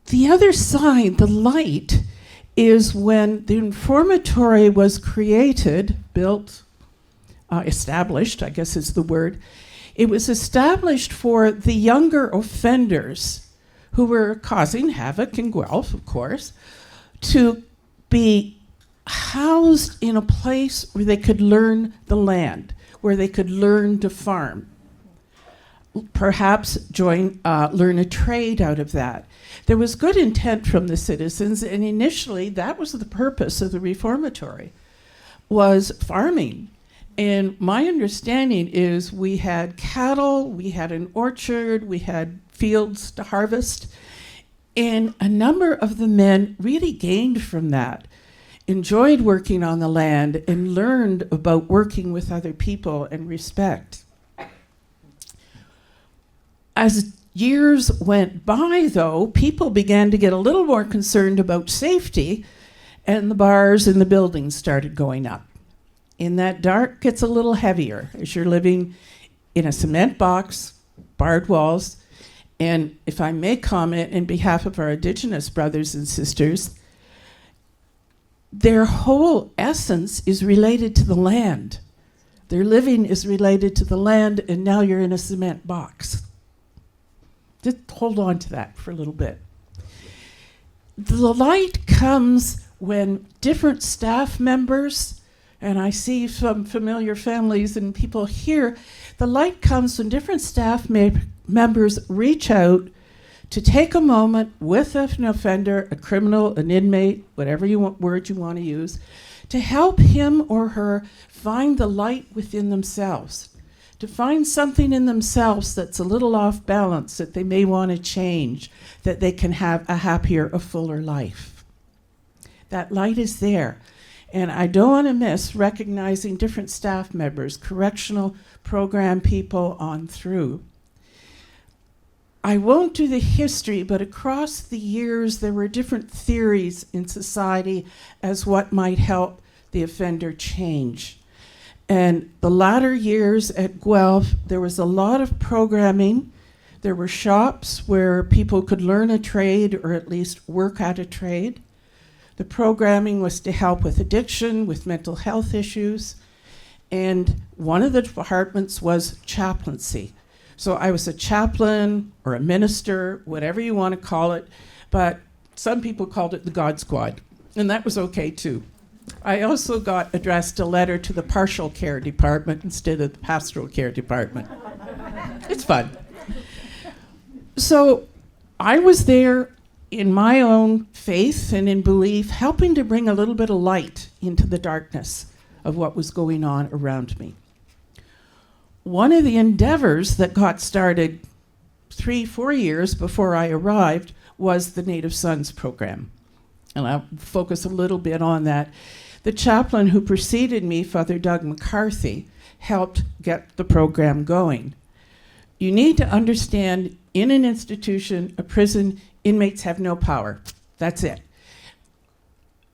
The other side, the light, is when the reformatory was created, built, established, I guess is the word. It was established for the younger offenders who were causing havoc in Guelph, of course, to be housed in a place where they could learn the land, where they could learn to farm. Perhaps learn a trade out of that. There was good intent from the citizens, and initially that was the purpose of the reformatory, was farming. And my understanding is we had cattle, we had an orchard, we had fields to harvest, and a number of the men really gained from that, enjoyed working on the land, and learned about working with other people and respect. As years went by, though, people began to get a little more concerned about safety, and the bars and the buildings started going up. In that dark, gets a little heavier as you're living in a cement box, barred walls, and if I may comment in behalf of our Indigenous brothers and sisters, their whole essence is related to the land. Their living is related to the land, and now you're in a cement box. Just hold on to that for a little bit. The light comes when different staff members, and I see some familiar families and people here, the light comes when different staff members reach out to take a moment with an offender, a criminal, an inmate, whatever word you want to use, to help him or her find the light within themselves, to find something in themselves that's a little off balance, that they may want to change, that they can have a happier, a fuller life. That light is there. And I don't want to miss recognizing different staff members, correctional program people on through. I won't do the history, but across the years, there were different theories in society as what might help the offender change. And the latter years at Guelph, there was a lot of programming. There were shops where people could learn a trade or at least work at a trade. The programming was to help with addiction, with mental health issues. And one of the departments was chaplaincy. So I was a chaplain or a minister, whatever you want to call it, but some people called it the God Squad, and that was okay too. I also got addressed a letter to the partial care department instead of the pastoral care department. It's fun. So I was there in my own faith and in belief, helping to bring a little bit of light into the darkness of what was going on around me. One of the endeavors that got started 3-4 years before I arrived was the Native Sons program. And I'll focus a little bit on that. The chaplain who preceded me, Father Doug McCarthy, helped get the program going. You need to understand, in an institution, a prison, inmates have no power. That's it.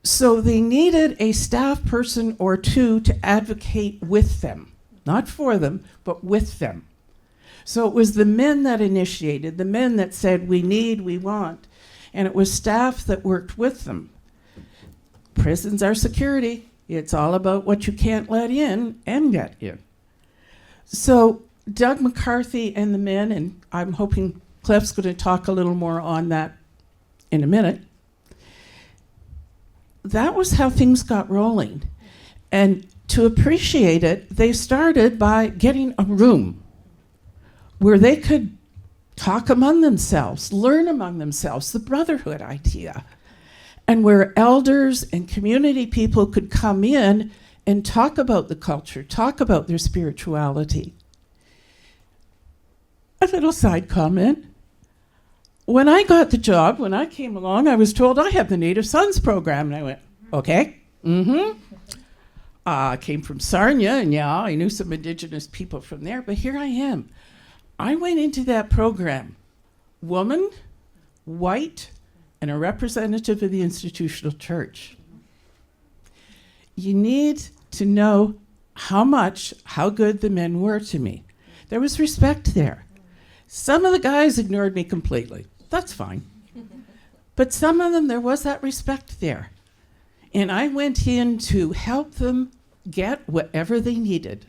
So they needed a staff person or two to advocate with them, not for them, but with them. So it was the men that initiated, the men that said, we need, we want, and it was staff that worked with them. Prisons are security. It's all about what you can't let in and get in. So Doug McCarthy and the men, and I'm hoping Cliff's going to talk a little more on that in a minute, that was how things got rolling. And to appreciate it, they started by getting a room where they could talk among themselves, learn among themselves, the brotherhood idea, and where elders and community people could come in and talk about the culture, talk about their spirituality. A little side comment. When I got the job, when I came along, I was told I have the Native Sons program, and I went, okay, I came from Sarnia, and yeah, I knew some Indigenous people from there, but here I am. I went into that program, woman, white, and a representative of the institutional church. You need to know how good the men were to me. There was respect there. Some of the guys ignored me completely. That's fine. But some of them, there was that respect there. And I went in to help them get whatever they needed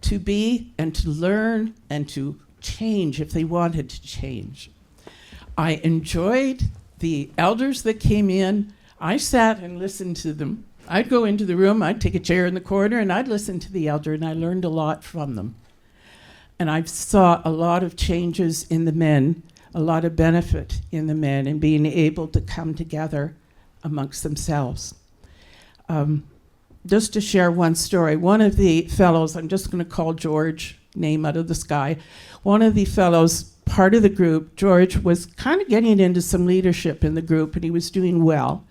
to be and to learn and to change if they wanted to change. I enjoyed the elders that came in. I sat and listened to them. I'd go into the room, I'd take a chair in the corner, and I'd listen to the elder, and I learned a lot from them. And I saw a lot of changes in the men, a lot of benefit in the men, and being able to come together amongst themselves. Just to share one story, one of the fellows, I'm just going to call George, name out of the sky, one of the fellows, part of the group, George, was kind of getting into some leadership in the group, and he was doing well.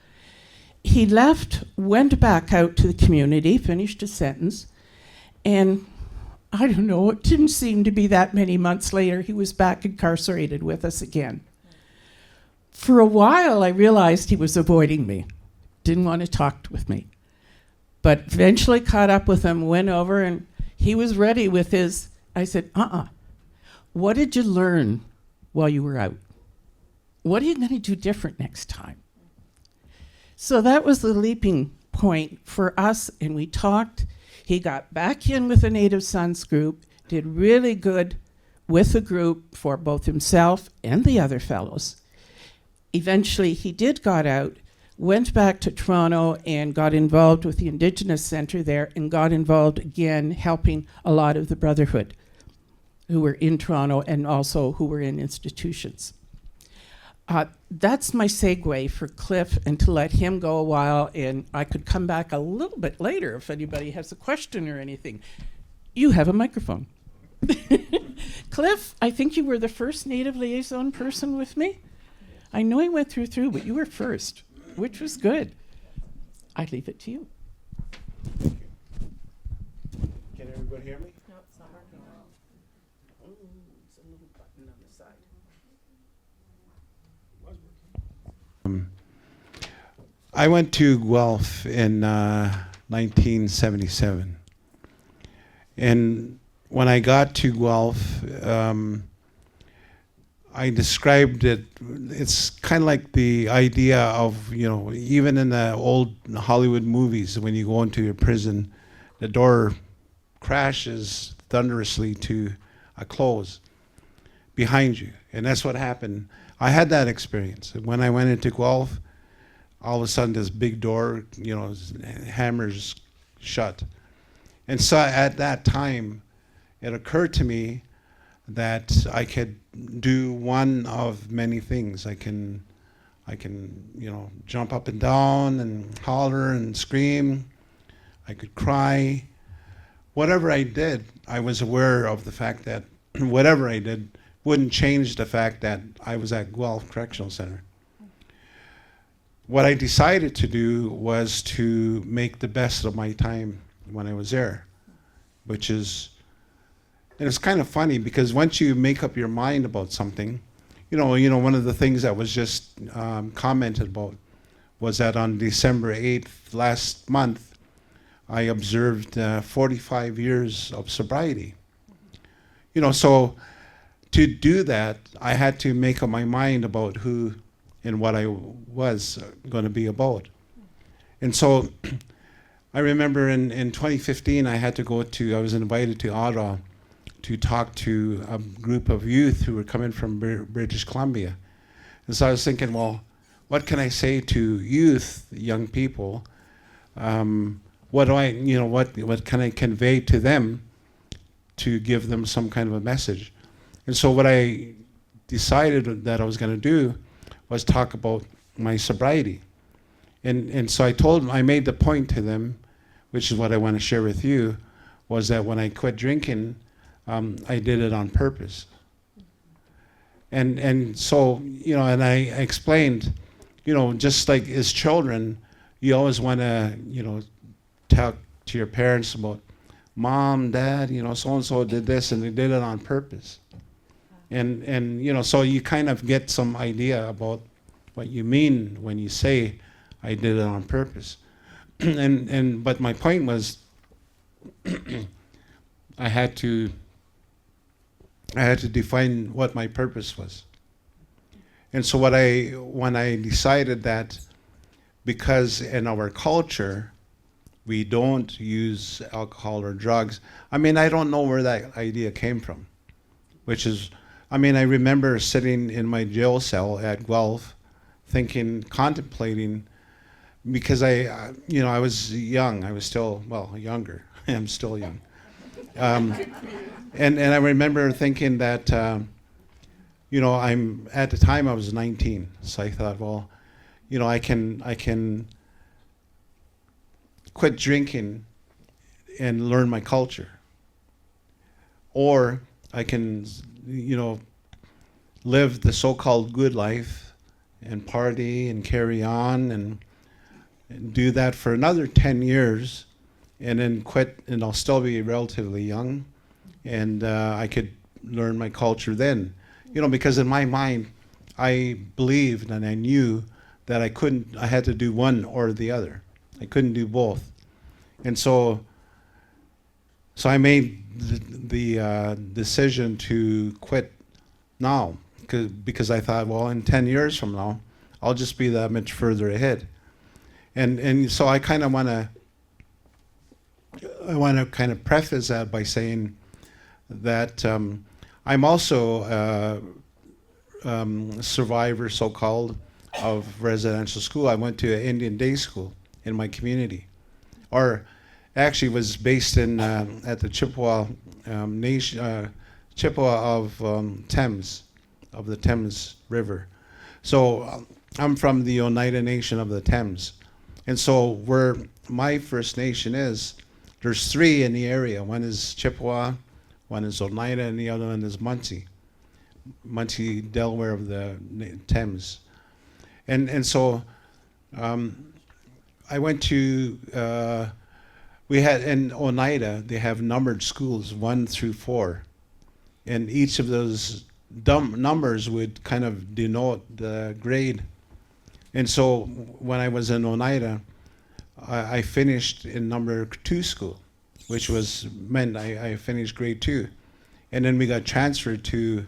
He left, went back out to the community, finished his sentence, and I don't know, it didn't seem to be that many months later, he was back incarcerated with us again. For a while, I realized he was avoiding me, didn't want to talk with me. But eventually caught up with him, went over, and he was ready with his, I said, what did you learn while you were out? What are you going to do different next time? So that was the leaping point for us, and we talked. He got back in with the Native Sons group, did really good with the group for both himself and the other fellows. Eventually, he got out, went back to Toronto and got involved with the Indigenous Centre there and got involved again helping a lot of the brotherhood who were in Toronto and also who were in institutions. That's my segue for Cliff, and to let him go a while, and I could come back a little bit later if anybody has a question or anything. You have a microphone. Cliff, I think you were the first Native liaison person with me. I know I went through, but you were first, which was good. I leave it to you. Can everybody hear me? No, it's not working. Oh, it's a little button on the side. I went to Guelph in 1977. And when I got to Guelph, I described it, it's kind of like the idea of, even in the old Hollywood movies, when you go into your prison, the door crashes thunderously to a close behind you. And that's what happened. I had that experience. When I went into Guelph, all of a sudden this big door, hammers shut. And so at that time, it occurred to me that I could do one of many things. I can, you know, jump up and down and holler and scream. I could cry. Whatever I did, I was aware of the fact that whatever I did wouldn't change the fact that I was at Guelph Correctional Centre. What I decided to do was to make the best of my time when I was there, which is, and it's kind of funny because once you make up your mind about something, you know, one of the things that was just commented about was that on December 8th last month, I observed 45 years of sobriety. You know, so to do that, I had to make up my mind about who and what I was going to be about. And so I remember in 2015, I was invited to Ottawa to talk to a group of youth who were coming from British Columbia. And so I was thinking, well, what can I say to youth, young people? What can I convey to them to give them some kind of a message? And so what I decided that I was going to do was talk about my sobriety. And so I made the point to them, which is what I want to share with you, was that when I quit drinking, I did it on purpose. And so, you know, and I explained, you know, just like as children, you always want to, you know, talk to your parents about, Mom, Dad, you know, so-and-so did this and they did it on purpose. And you know, so you kind of get some idea about what you mean when you say, I did it on purpose. But my point was, I had to define what my purpose was. And so when I decided that because in our culture, we don't use alcohol or drugs, I mean, I don't know where that idea came from, which is, I mean, I remember sitting in my jail cell at Guelph thinking, contemplating, because I was young, I was still, well, younger, I'm still young. And I remember thinking that, you know, at the time I was 19, so I thought, well, you know, I can quit drinking and learn my culture. Or I can, you know, live the so-called good life and party and carry on and do that for another 10 years and then quit, and I'll still be relatively young, and I could learn my culture then. You know, because in my mind, I believed and I knew that I had to do one or the other. I couldn't do both. And so I made the decision to quit now, because I thought, well, in 10 years from now, I'll just be that much further ahead. And so I kind of want to kind of preface that by saying that I'm also a survivor, so-called, of residential school. I went to an Indian day school in my community, or actually was based in at the Chippewa Nation, Chippewa of Thames, of the Thames River. So I'm from the Oneida Nation of the Thames, and so where my First Nation is, there's three in the area. One is Chippewa, one is Oneida, and the other one is Muncie, Delaware of the Thames. And so I went to, we had in Oneida, they have numbered schools 1 through 4. And each of those numbers would kind of denote the grade. And so when I was in Oneida, I finished in number 2 school, which meant I finished grade 2. And then we got transferred to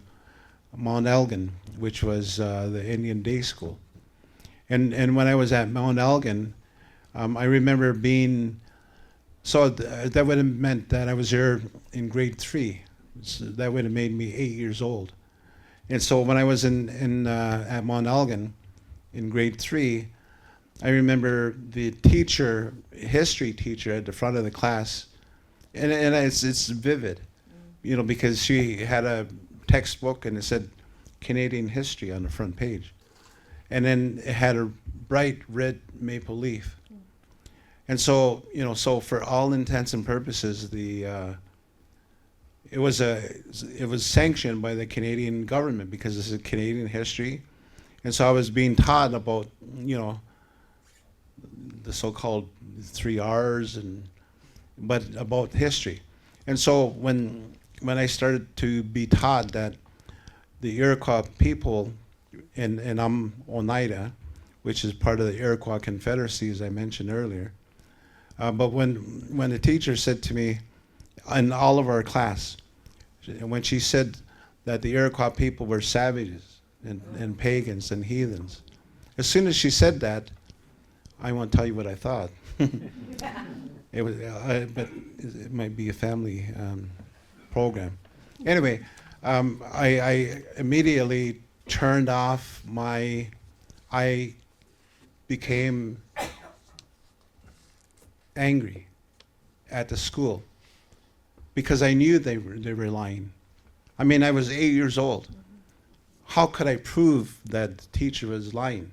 Mount Elgin, which was the Indian day school. And when I was at Mount Elgin, I remember being, so that would have meant that I was there in grade 3. So that would have made me 8 years old. And so when I was at Mount Elgin in grade 3, I remember the teacher, history teacher at the front of the class, and it's vivid, you know, because she had a textbook, and it said Canadian history on the front page. And then it had a bright red maple leaf. And so, so for all intents and purposes, it was sanctioned by the Canadian government because this is Canadian history. And so I was being taught about, the so-called 3 R's, but about history. And so when I started to be taught that the Iroquois people, and I'm Oneida, which is part of the Iroquois Confederacy, as I mentioned earlier. But when the teacher said to me, in all of our class, when she said that the Iroquois people were savages and pagans and heathens, as soon as she said that, I won't tell you what I thought. It was, but it might be a family program. Anyway, I immediately turned off I became angry at the school because I knew they were lying. I mean, I was 8 years old. How could I prove that the teacher was lying?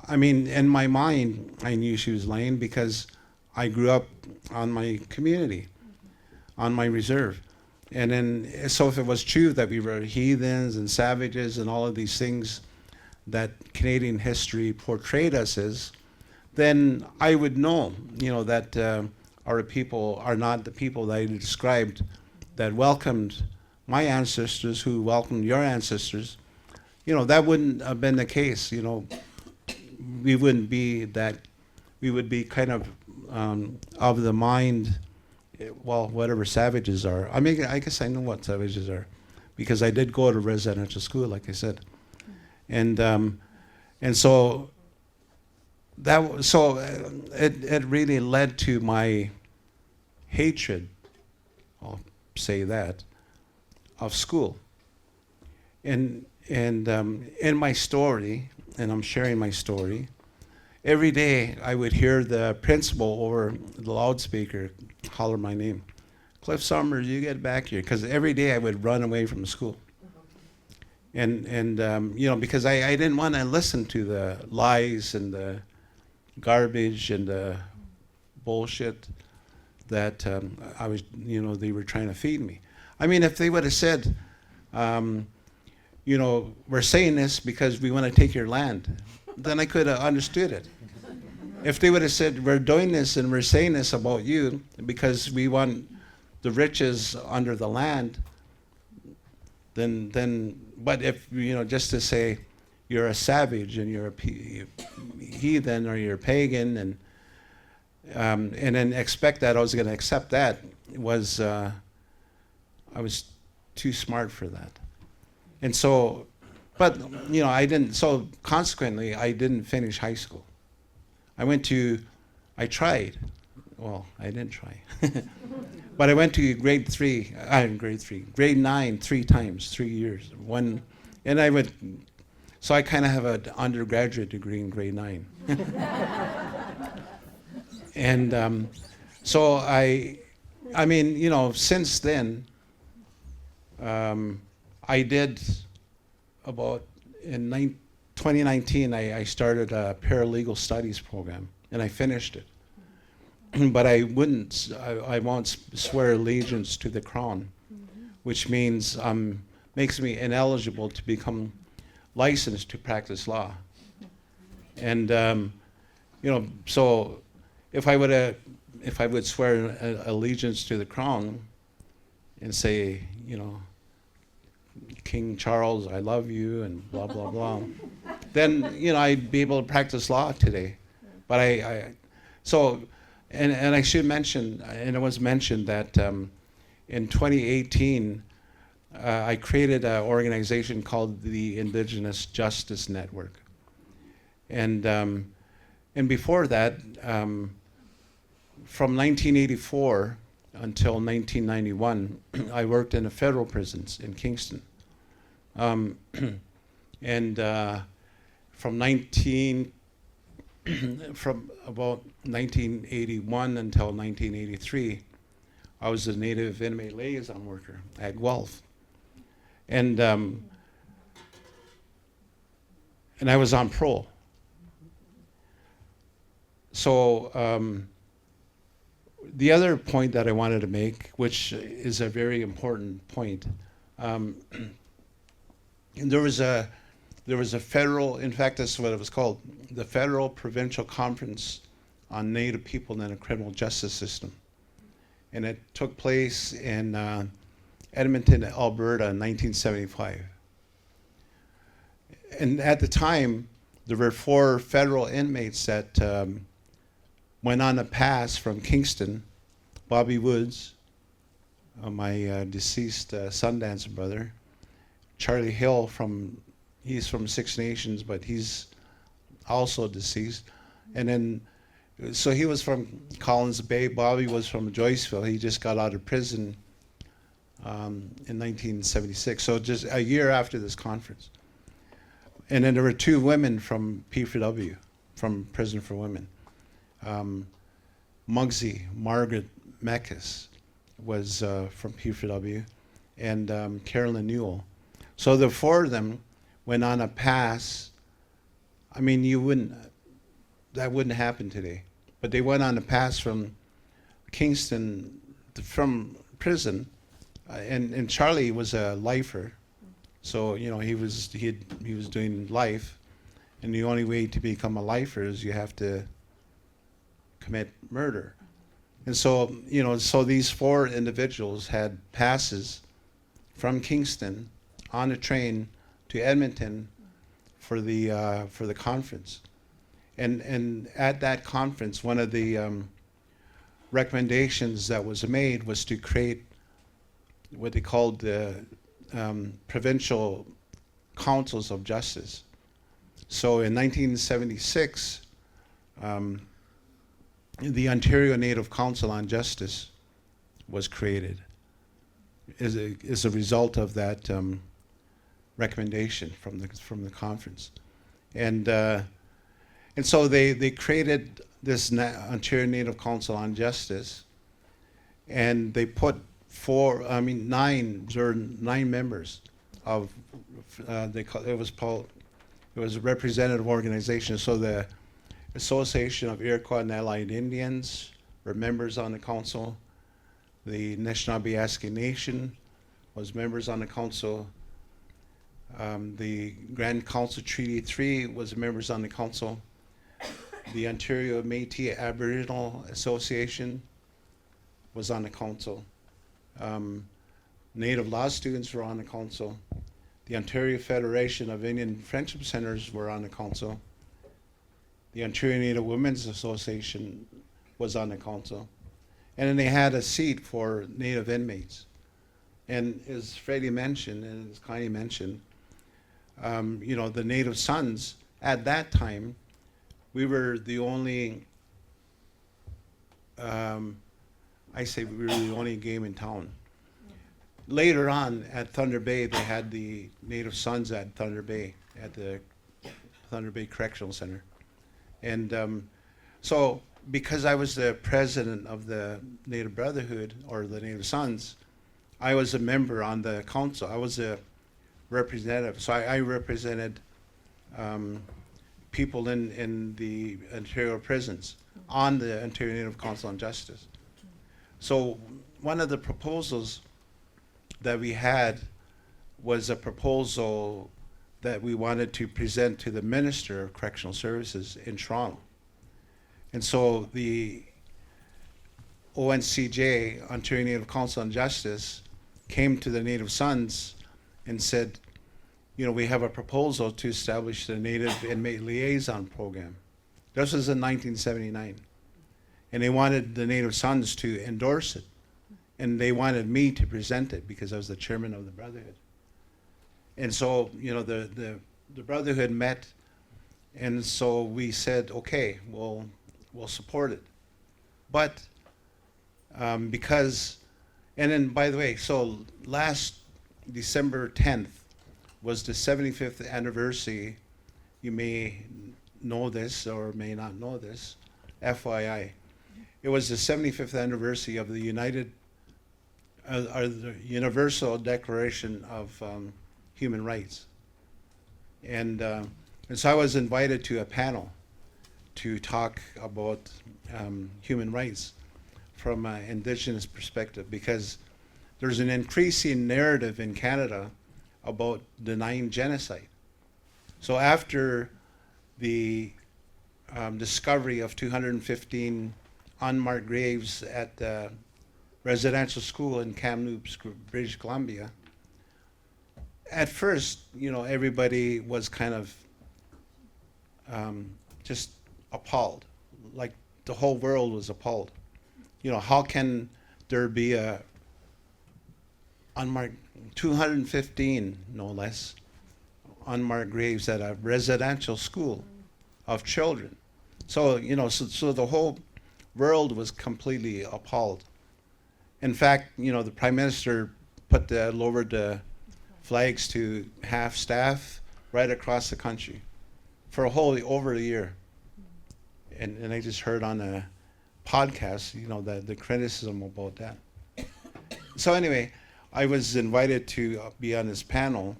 I mean, in my mind, I knew she was lying because I grew up on my community, on my reserve. And then, so if it was true that we were heathens and savages and all of these things that Canadian history portrayed us as, then I would know, that our people are not the people that I described that welcomed my ancestors, who welcomed your ancestors. That wouldn't have been the case. We wouldn't be that. We would be kind of the mind. Well, whatever savages are. I mean, I guess I know what savages are, because I did go to residential school, like I said, and so it really led to my hatred. I'll say that of school, and in my story, and I'm sharing my story. Every day I would hear the principal over the loudspeaker holler my name. Cliff Summers, you get back here. Because every day I would run away from school. And because I didn't want to listen to the lies and the garbage and the bullshit that I was, they were trying to feed me. I mean, if they would have said, we're saying this because we want to take your land, then I could have understood it. If they would have said, we're doing this and we're saying this about you because we want the riches under the land, then but if, just to say you're a savage and you're a heathen or you're a pagan, and then expect that I was going to accept that, was I was too smart for that. And so, but, I didn't, so consequently, I didn't finish high school. I tried. Well, I didn't try. But I went to grade 9 3 times, 3 years. So I kind of have an undergraduate degree in grade 9. And so I mean, since then, I did about, in 2019, I started a paralegal studies program, and I finished it. But I won't swear allegiance to the Crown, which means makes me ineligible to become licensed to practice law. And so if I would swear allegiance to the Crown and say, King Charles, I love you, and blah blah blah, then I'd be able to practice law today. But and I should mention, and it was mentioned that in 2018 I created an organization called the Indigenous Justice Network, and before that, from 1984 until 1991, I worked in the federal prisons in Kingston. And from about 1981 until 1983, I was a Native Inmate Liaison Worker at Guelph. And I was on parole. So the other point that I wanted to make, which is a very important point, there was a federal, in fact, that's what it was called, the Federal Provincial Conference on Native People in the Criminal Justice System. And it took place in Edmonton, Alberta in 1975. And at the time, there were 4 federal inmates that went on a pass from Kingston. Bobby Woods, my deceased Sundance brother. Charlie Hill, he's from Six Nations, but he's also deceased. And then, so he was from Collins Bay. Bobby was from Joyceville. He just got out of prison in 1976, so just a year after this conference. And then there were 2 women from P4W, from Prison for Women. Muggsy, Margaret Mekas, was from P4W, and Carolyn Newell. So the 4 of them went on a pass. I mean, that wouldn't happen today. But they went on a pass from Kingston, from prison, and Charlie was a lifer. So, you know, he was doing life, and the only way to become a lifer is you have to commit murder. And so, you know, so these 4 individuals had passes from Kingston on a train to Edmonton for the conference. And at that conference, one of the recommendations that was made was to create what they called the provincial councils of justice. So in 1976, the Ontario Native Council on Justice was created as a result of that recommendation from the conference, and so they created this Ontario Native Council on Justice, and they put 9 members of it was a representative organization. So the Association of Iroquois and Allied Indians were members on the council. The Anishinaabe Nation was members on the council. The Grand Council Treaty 3 was members on the council. The Ontario Métis Aboriginal Association was on the council. Native law students were on the council. The Ontario Federation of Indian Friendship Centers were on the council. The Ontario Native Women's Association was on the council. And then they had a seat for Native inmates. And as Freddy mentioned, and as Connie mentioned, you know, the Native Sons, at that time, we were the only, I say we were the only game in town. Later on at Thunder Bay, they had the Native Sons at Thunder Bay, at the Thunder Bay Correctional Centre. And so because I was the president of the Native Brotherhood, or the Native Sons, I was a member on the council. I was a representative. So I represented people in the Ontario prisons on the Ontario Native Council on Justice. So one of the proposals that we had was a proposal that we wanted to present to the Minister of Correctional Services in Toronto. And so the ONCJ, Ontario Native Council on Justice, came to the Native Sons and said, you know, we have a proposal to establish the Native Inmate Liaison Program. This was in 1979. And they wanted the Native Sons to endorse it. And they wanted me to present it because I was the chairman of the Brotherhood. And so, you know, the Brotherhood met, and so we said, okay, we'll support it. But because, and then by the way, so last December 10th was the 75th anniversary. You may know this or may not know this, FYI. It was the 75th anniversary of the United are the Universal Declaration of Human Rights. And so I was invited to a panel to talk about human rights from an Indigenous perspective, because there's an increasing narrative in Canada about denying genocide. So after the discovery of 215 unmarked graves at the residential school in Kamloops, British Columbia, at first, everybody was kind of just appalled, like the whole world was appalled. How can there be a unmarked 215, no less, unmarked graves at a residential school of children? So so the whole world was completely appalled. In fact, the Prime Minister lowered the flags to half staff right across the country for over a year. And I just heard on a podcast, the criticism about that. So anyway, I was invited to be on this panel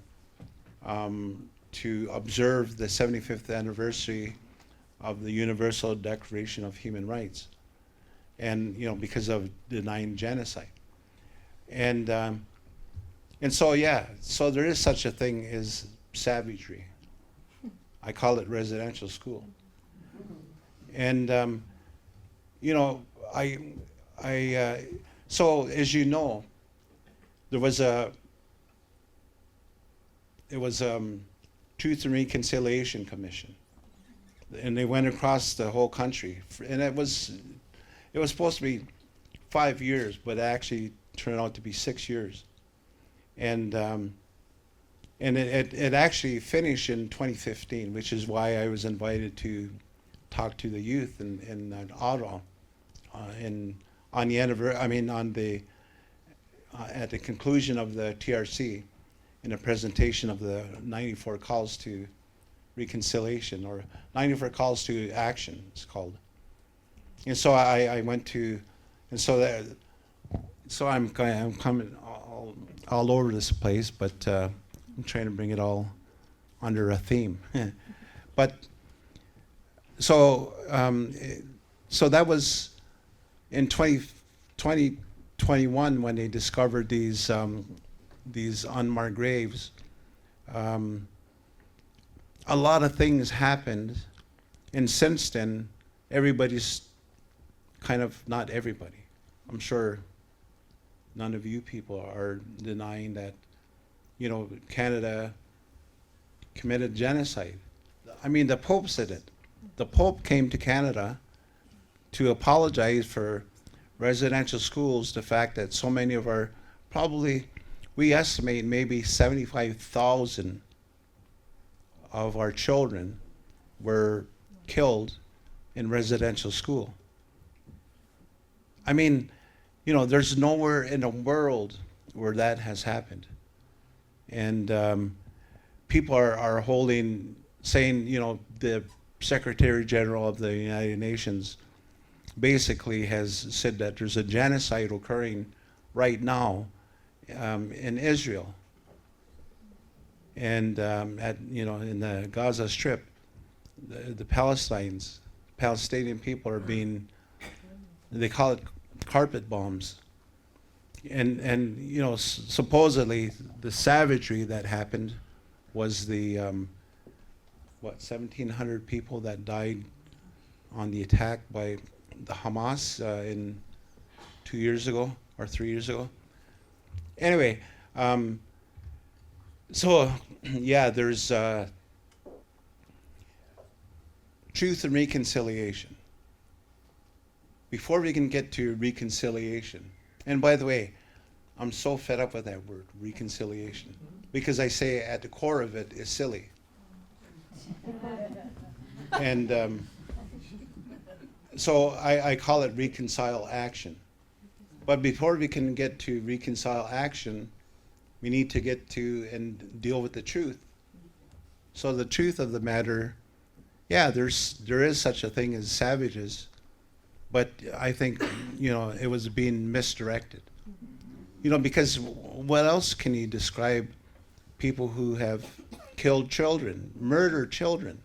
to observe the 75th anniversary of the Universal Declaration of Human Rights, and because of denying genocide. And so so there is such a thing as savagery. I call it residential school. And so as you know, there was Truth and Reconciliation Commission, and they went across the whole country, and it was supposed to be 5 years, but it actually turned out to be 6 years. And it actually finished in 2015, which is why I was invited to talk to the youth in Ottawa, at the conclusion of the TRC, in a presentation of the 94 calls to reconciliation, or 94 calls to action, it's called. And so I went to, and so I'm coming all over this place, but I'm trying to bring it all under a theme. But so that was in 2021 when they discovered these unmarked graves. A lot of things happened, and since then, everybody's kind of, not everybody, I'm sure none of you people are denying that, Canada committed genocide. I mean, the Pope said it. The Pope came to Canada to apologize for residential schools, the fact that so many of our, probably, we estimate maybe 75,000 of our children were killed in residential school. I mean, there's nowhere in the world where that has happened. And people are saying, the Secretary General of the United Nations basically has said that there's a genocide occurring right now in Israel, and in the Gaza Strip, the Palestinian people are being, they call it carpet bombs, and supposedly the savagery that happened was the 1,700 people that died on the attack by the Hamas in 2 years ago or 3 years ago. Anyway, so there's truth and reconciliation. Before we can get to reconciliation, and by the way, I'm so fed up with that word, reconciliation, because I say at the core of it is silly. And so I call it reconcile action. But before we can get to reconcile action, we need to get to and deal with the truth. So the truth of the matter, there is such a thing as savages, but I think it was being misdirected. You know, because what else can you describe people who have killed children, murdered children?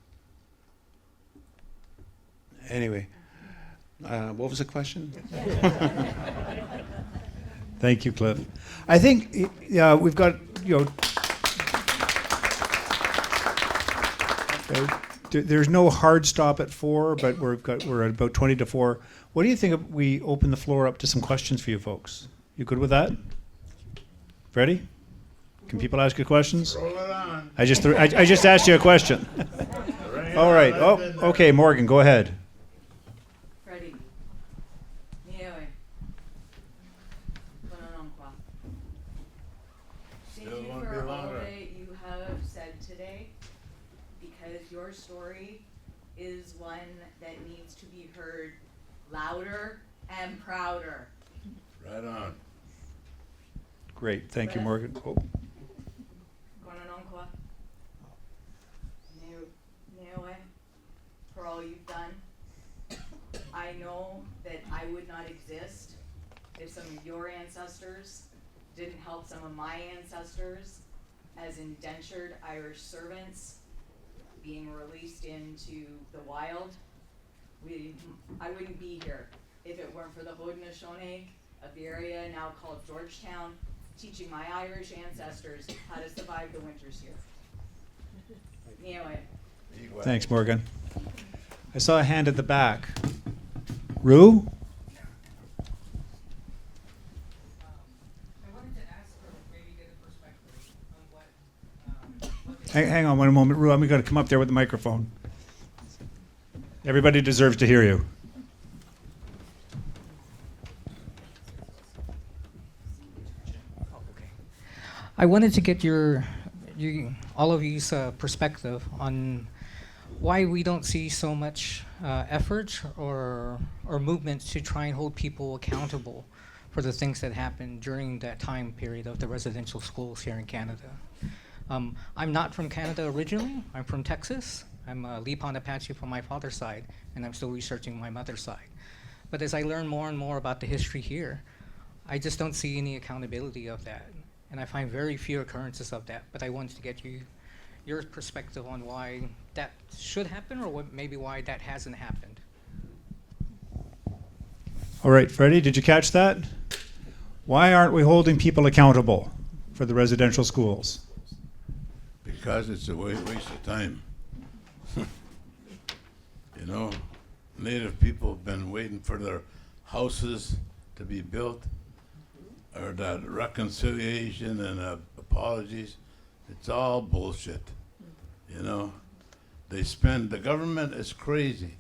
Anyway, what was the question? Thank you, Cliff. I think we've got, there's no hard stop at 4, but we're at about 20 to 4. What do you think if we open the floor up to some questions for you folks? You good with that? Freddie? Can people ask you questions? Roll it on. I just asked you a question. All right. Oh, okay, Morgan, go ahead. Freddy. Niewe. Konononqua. Thank Still you won't for be all longer. that you have said today, because your story is one that needs to be heard louder and prouder. Right on. Great. Thank you, Morgan. Oh, Konononqua. Niewe. For all you've done. I know that I would not exist if some of your ancestors didn't help some of my ancestors as indentured Irish servants being released into the wild. I wouldn't be here if it weren't for the Haudenosaunee of the area now called Georgetown, teaching my Irish ancestors how to survive the winters here. Anyway. thanks, Morgan. I saw a hand at the back. Rue? I wanted to ask her, maybe get a perspective on what Hang on one moment, Rue. I'm going to come up there with the microphone. Everybody deserves to hear you. I wanted to get all of you's perspective on why we don't see so much effort or movement to try and hold people accountable for the things that happened during that time period of the residential schools here in Canada. I'm not from Canada originally. I'm from Texas. I'm a Lee Pond Apache from my father's side, and I'm still researching my mother's side. But as I learn more and more about the history here, I just don't see any accountability of that. And I find very few occurrences of that. But I wanted to get your perspective on why that should happen, or maybe why that hasn't happened. All right, Freddie, did you catch that? Why aren't we holding people accountable for the residential schools? Because it's a waste of time. You know, Native people have been waiting for their houses to be built, or that reconciliation and apologies. It's all bullshit. You know, the government is crazy.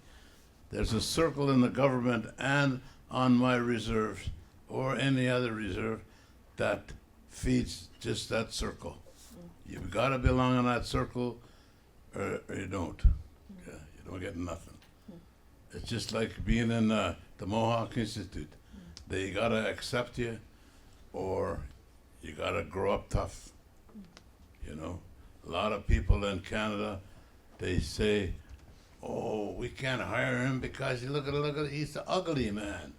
There's a circle in the government and on my reserves or any other reserve that feeds just that circle. You've got to belong in that circle or you don't. Yeah, you don't get nothing. It's just like being in the Mohawk Institute. They got to accept you or you got to grow up tough. You know, a lot of people in Canada, they say, oh, we can't hire him because look at he's the ugly man.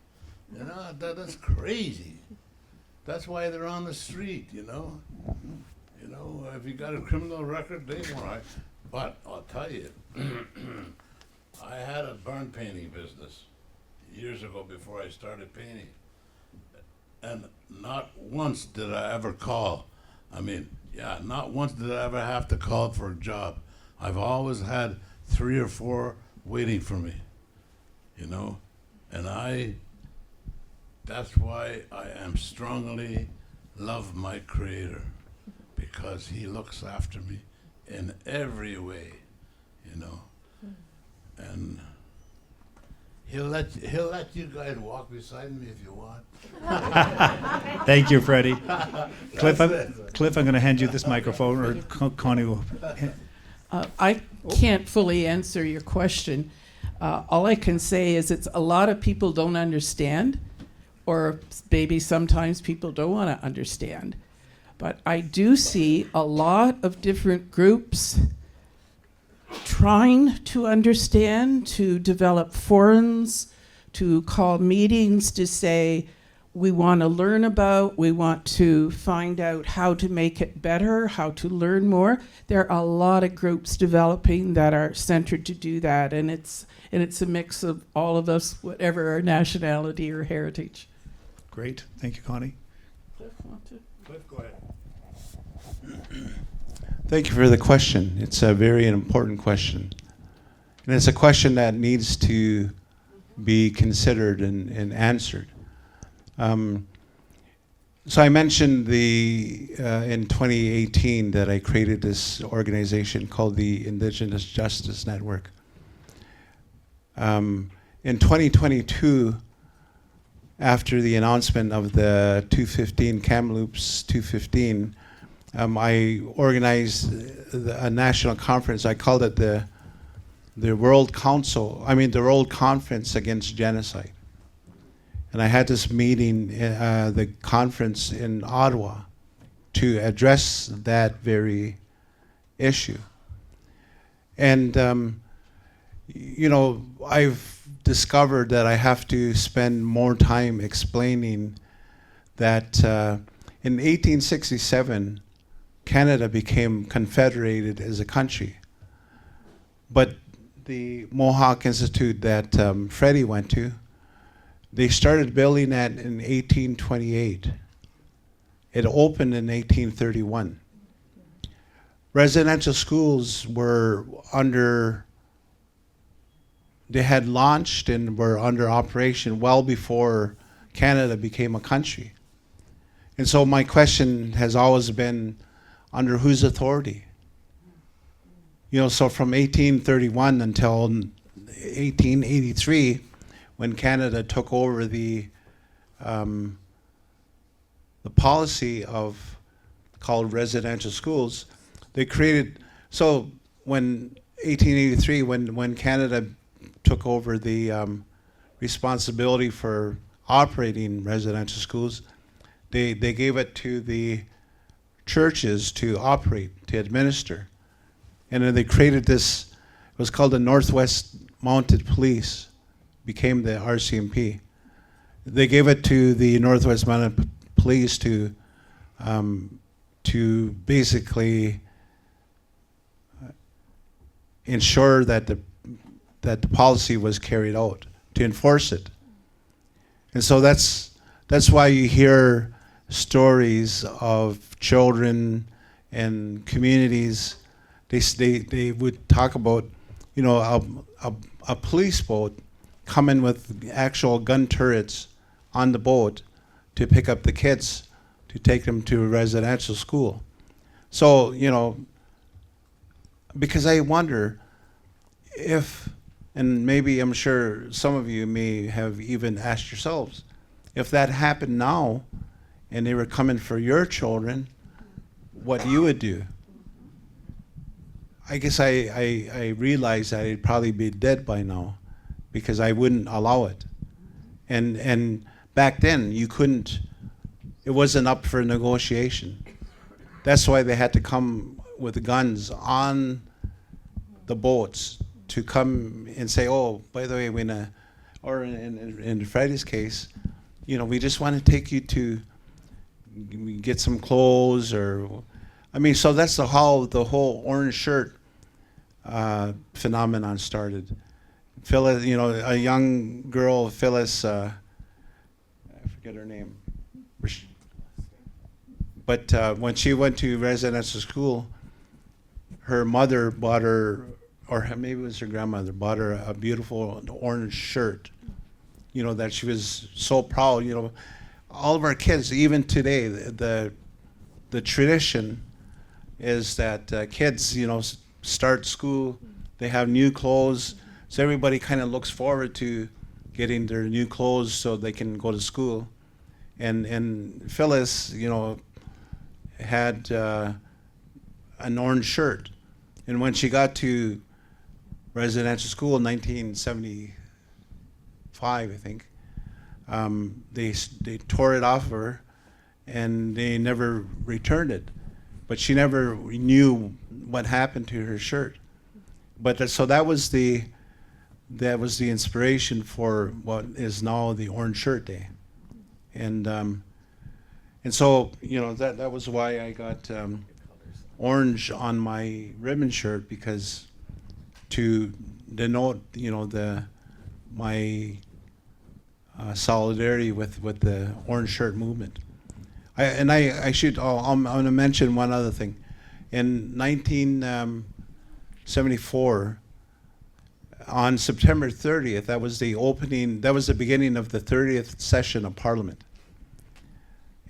You know, that's crazy. That's why they're on the street, you know. You know, if you got a criminal record, they won't hire. But I'll tell you, I had a burn painting business years ago before I started painting. And not once did I ever call. Not once did I ever have to call for a job. I've always had 3 or 4 waiting for me, you know. And that's why I am strongly love my Creator, because he looks after me in every way, you know. And he'll let you guys walk beside me if you want. Thank you, Freddie. Cliff, I'm going to hand you this microphone, or Connie will. I can't fully answer your question. All I can say is it's a lot of people don't understand, or maybe sometimes people don't want to understand. But I do see a lot of different groups trying to understand, to develop forums, to call meetings to say, we want to learn about, we want to find out how to make it better, how to learn more. There are a lot of groups developing that are centered to do that, and it's a mix of all of us, whatever our nationality or heritage. Great. Thank you, Connie. Cliff, go ahead. Thank you for the question. It's a very important question. And it's a question that needs to be considered and answered. So I mentioned in 2018 that I created this organization called the Indigenous Justice Network. In 2022, after the announcement of the 215 Kamloops 215, I organized a national conference. I called it the World Conference Against Genocide. And I had this meeting, the conference in Ottawa, to address that very issue. And I've discovered that I have to spend more time explaining that in 1867, Canada became confederated as a country. But the Mohawk Institute that Freddy went to, they started building that in 1828. It opened in 1831. Residential schools they had launched and were under operation well before Canada became a country. And so my question has always been, under whose authority? So from 1831 until 1883, when Canada took over the policy called residential schools, they created. So when 1883, when Canada took over the responsibility for operating residential schools, they gave it to the churches to operate, to administer. And then they created this, it was called the Northwest Mounted Police, became the RCMP. They gave it to the Northwest Mounted Police to basically ensure that the policy was carried out, to enforce it. And so that's why you hear stories of children and communities. They would talk about, a police boat coming with actual gun turrets on the boat to pick up the kids to take them to a residential school. So, because I wonder if, and maybe I'm sure some of you may have even asked yourselves, if that happened now and they were coming for your children, what you would do. I guess I realized that I'd probably be dead by now because I wouldn't allow it. And back then you couldn't, it wasn't up for negotiation. That's why they had to come with guns on the boats to come and say, oh, by the way, or in Freddy's case, we just want to take you to get some clothes, so that's how the whole orange shirt phenomenon started. Phyllis, a young girl, Phyllis, I forget her name, but when she went to residential school, her mother bought her, or maybe it was her grandmother, bought her a beautiful orange shirt, that she was so proud. All of our kids, even today, the tradition is that kids, start school, they have new clothes, so everybody kind of looks forward to getting their new clothes so they can go to school. And Phyllis, had an orange shirt, and when she got to residential school in 1975, I think, they tore it off of her, and they never returned it. But she never knew what happened to her shirt. But so that was the inspiration for what is now the Orange Shirt Day. and so that was why I got orange on my ribbon shirt, because to denote my solidarity with the orange shirt movement. I'm going to mention one other thing. In 1974, on September 30th, that was the beginning of the 30th session of Parliament.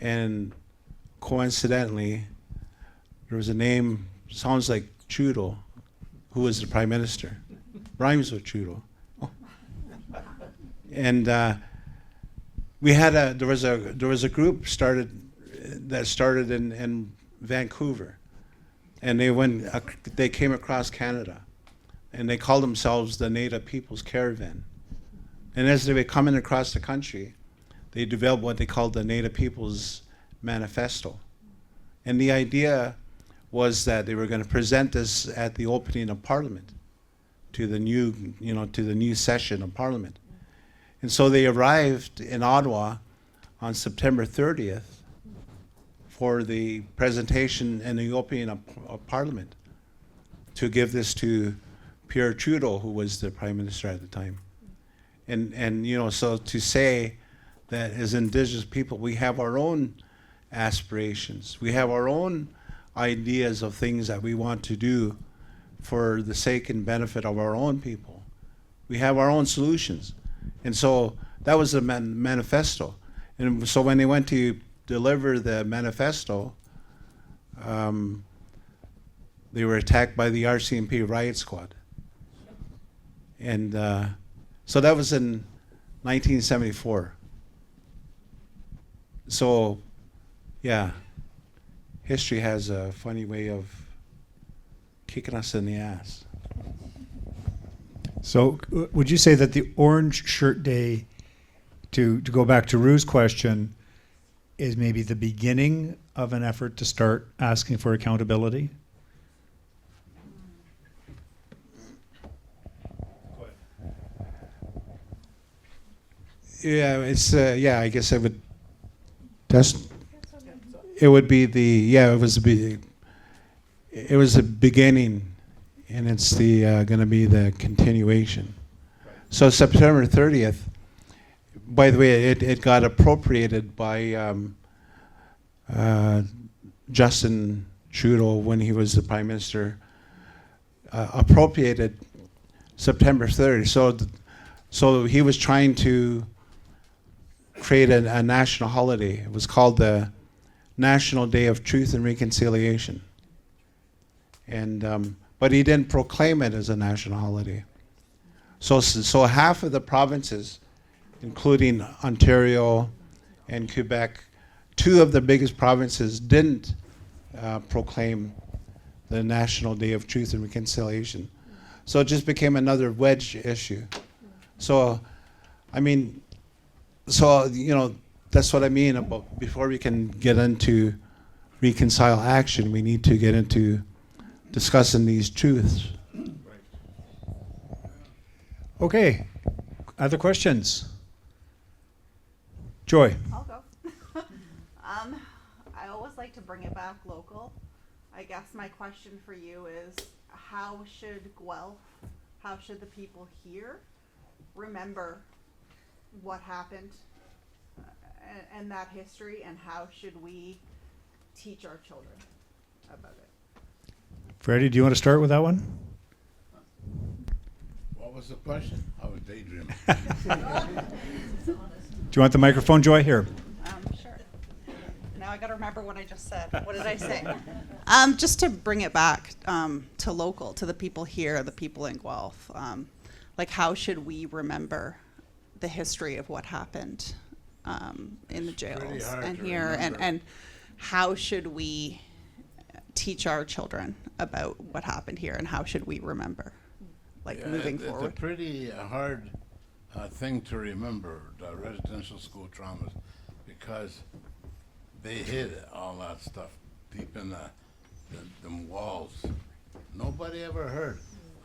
And coincidentally, there was a name, sounds like Trudeau, who was the Prime Minister. Rhymes with Trudeau. And there was a group that started in Vancouver, and they came across Canada, and they called themselves the Native People's Caravan. And as they were coming across the country, they developed what they called the Native People's Manifesto. And the idea was that they were going to present this at the opening of Parliament to the new session of Parliament. And so they arrived in Ottawa on September 30th for the presentation and the opening of Parliament, to give this to Pierre Trudeau, who was the Prime Minister at the time. And so to say that as Indigenous people, we have our own aspirations, we have our own ideas of things that we want to do for the sake and benefit of our own people. We have our own solutions. And so that was the manifesto. And so when they went to deliver the manifesto, they were attacked by the RCMP riot squad. And so that was in 1974. So, yeah, history has a funny way of kicking us in the ass. So would you say that the Orange Shirt Day, to go back to Rue's question, is maybe the beginning of an effort to start asking for accountability? Yeah, I guess it would. It would be it was the beginning, and it's going to be the continuation. So September 30th. By the way, it got appropriated by Justin Trudeau when he was the Prime Minister. Appropriated September 30th. So he was trying to create a national holiday. It was called the National Day of Truth and Reconciliation. And but he didn't proclaim it as a national holiday. So half of the provinces, including Ontario and Quebec, two of the biggest provinces didn't proclaim the National Day of Truth and Reconciliation. So it just became another wedge issue. So, that's what I mean about before we can get into reconcile action, we need to get into discussing these truths. Okay, other questions? Joy. I'll go. I always like to bring it back local. I guess my question for you is, how should Guelph, how should the people here remember what happened and that history, and how should we teach our children about it? Freddie, do you want to start with that one? What was the question? I was daydreaming. Do you want the microphone, Joy? Here. Sure. Now I got to remember what I just said. What did I say? Just to bring it back to local, to the people here, the people in Guelph. Like, how should we remember the history of what happened in the jails and here, and how should we teach our children about what happened here, and how should we remember, moving forward? It's a pretty hard thing to remember, the residential school traumas, because they hid all that stuff deep in them walls. Nobody ever heard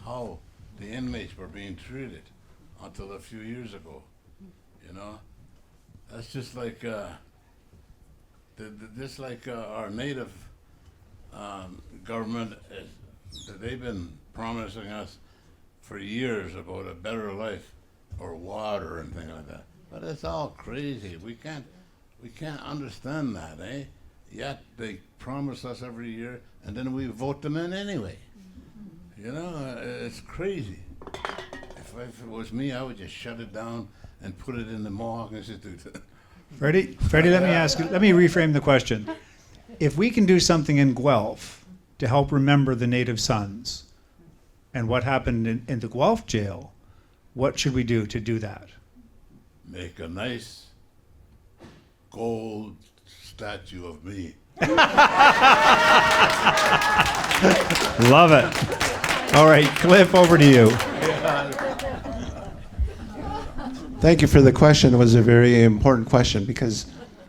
how the inmates were being treated until a few years ago, That's just like our native government. They've been promising us for years about a better life, or water and things like that. But it's all crazy. We can't understand that, eh? Yet they promise us every year, and then we vote them in anyway. You know, it's crazy. If it was me, I would just shut it down and put it in the Mohawk Institute. Freddie, let me ask you, let me reframe the question. If we can do something in Guelph to help remember the Native Sons and what happened in the Guelph jail, what should we do to do that? Make a nice gold statue of me. Love it. All right, Cliff, over to you. Thank you for the question. It was a very important question because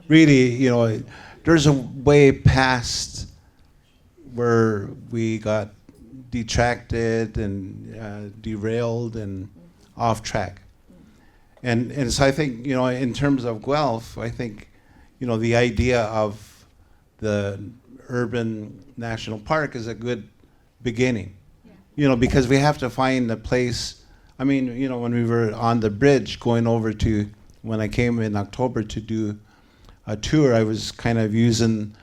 really, you know, there's a way past where we got detracted and derailed and off track. And so I think, you know, in terms of Guelph, I think, you know, the idea of the urban national park is a good beginning, you know, because we have to find a place. I mean, you know, when we were on the bridge going over to, when I came in October to do a tour, I was kind of using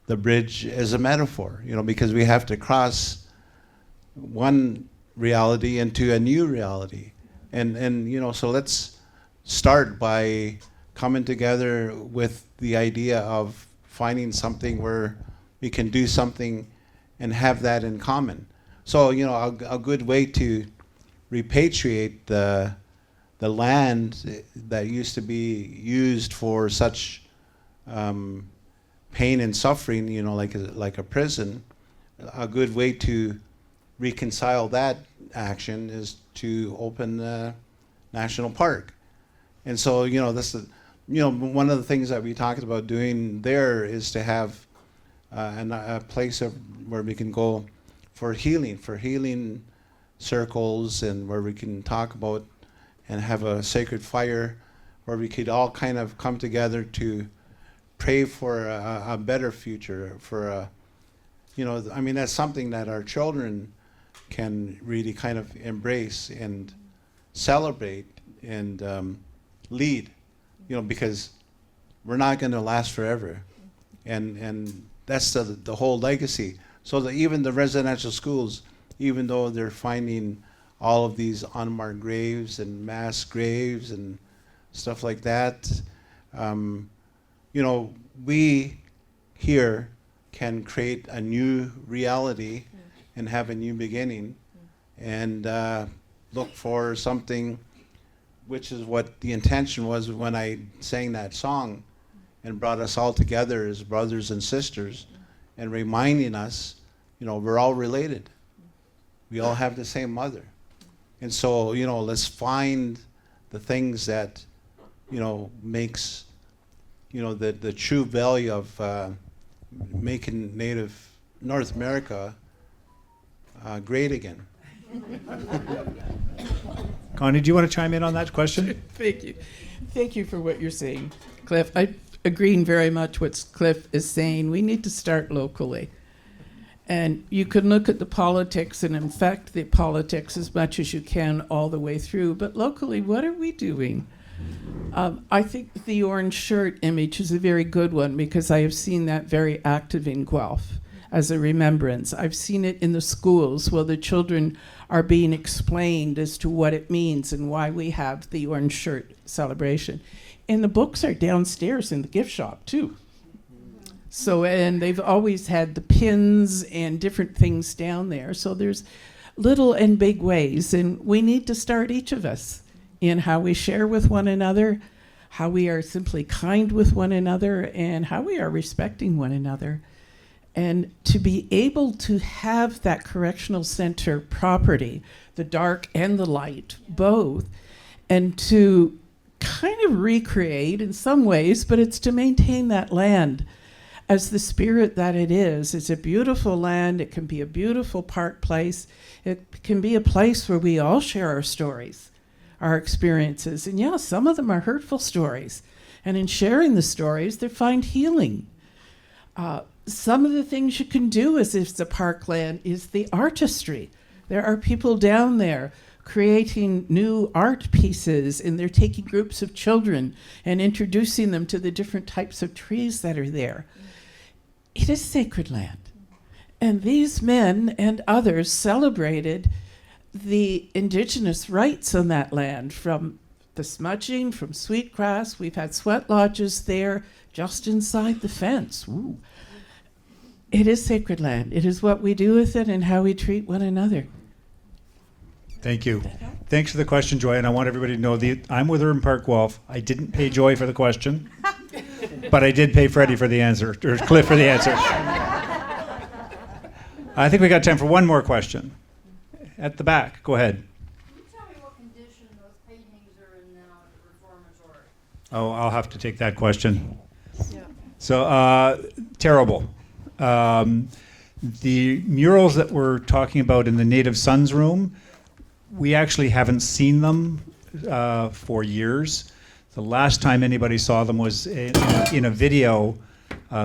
the bridge as a metaphor, you know, because we have to cross one reality into a new reality. And you know, so let's start by coming together with the idea of finding something where we can do something and have that in common. So, you know, a good way to repatriate the land that used to be used for such pain and suffering, you know, like a prison, a good way to reconcile that action is to open the national park. And so, you know, this is, you know, one of the things that we talked about doing there is to have a place where we can go for healing circles, and where we can talk about and have a sacred fire where we could all kind of come together to pray for a better future, for a, you know, I mean, that's something that our children can really kind of embrace and celebrate and lead, you know, because we're not going to last forever. And that's the whole legacy. So that even the residential schools, even though they're finding all of these unmarked graves and mass graves and stuff like that, you know, we here can create a new reality and have a new beginning and look for something, which is what the intention was when I sang that song and brought us all together as brothers and sisters and reminding us, you know, we're all related. We all have the same mother. And so, you know, let's find the things that, you know, makes, you know, the true value of making Native North America great again. Connie, do you want to chime in on that question? Thank you. Thank you for what you're saying, Cliff. I agree very much what Cliff is saying. We need to start locally. And you can look at the politics and infect the politics as much as you can all the way through. But locally, what are we doing? I think the orange shirt image is a very good one because I have seen that very active in Guelph as a remembrance. I've seen it in the schools where the children are being explained as to what it means and why we have the orange shirt celebration. And the books are downstairs in the gift shop too. So, and they've always had the pins and different things down there. So there's little and big ways, and we need to start each of us in how we share with one another, how we are simply kind with one another, and how we are respecting one another. And to be able to have that correctional center property, the dark and the light, both, and to kind of recreate in some ways, but it's to maintain that land as the spirit that it is. It's a beautiful land. It can be a beautiful park place. It can be a place where we all share our stories, our experiences. And yeah, some of them are hurtful stories. And in sharing the stories, they find healing. Some of the things you can do as if it's a parkland is the artistry. There are people down there creating new art pieces, and they're taking groups of children and introducing them to the different types of trees that are there. It is sacred land. And these men and others celebrated the Indigenous rights on that land, from the smudging, from sweetgrass. We've had sweat lodges there just inside the fence. Ooh. It is sacred land. It is what we do with it and how we treat one another. Thank you. Thanks for the question, Joy. And I want everybody to know I'm with Urban Park Guelph. I didn't pay Joy for the question, but I did pay Freddy for the answer, or Cliff for the answer. I think we got time for one more question. At the back, go ahead. Can you tell me what condition those paintings are in now at the Reformatory? Oh, I'll have to take that question. Yeah. So, terrible. The murals that we're talking about in the Native Sons room, we actually haven't seen them for years. The last time anybody saw them was in a video.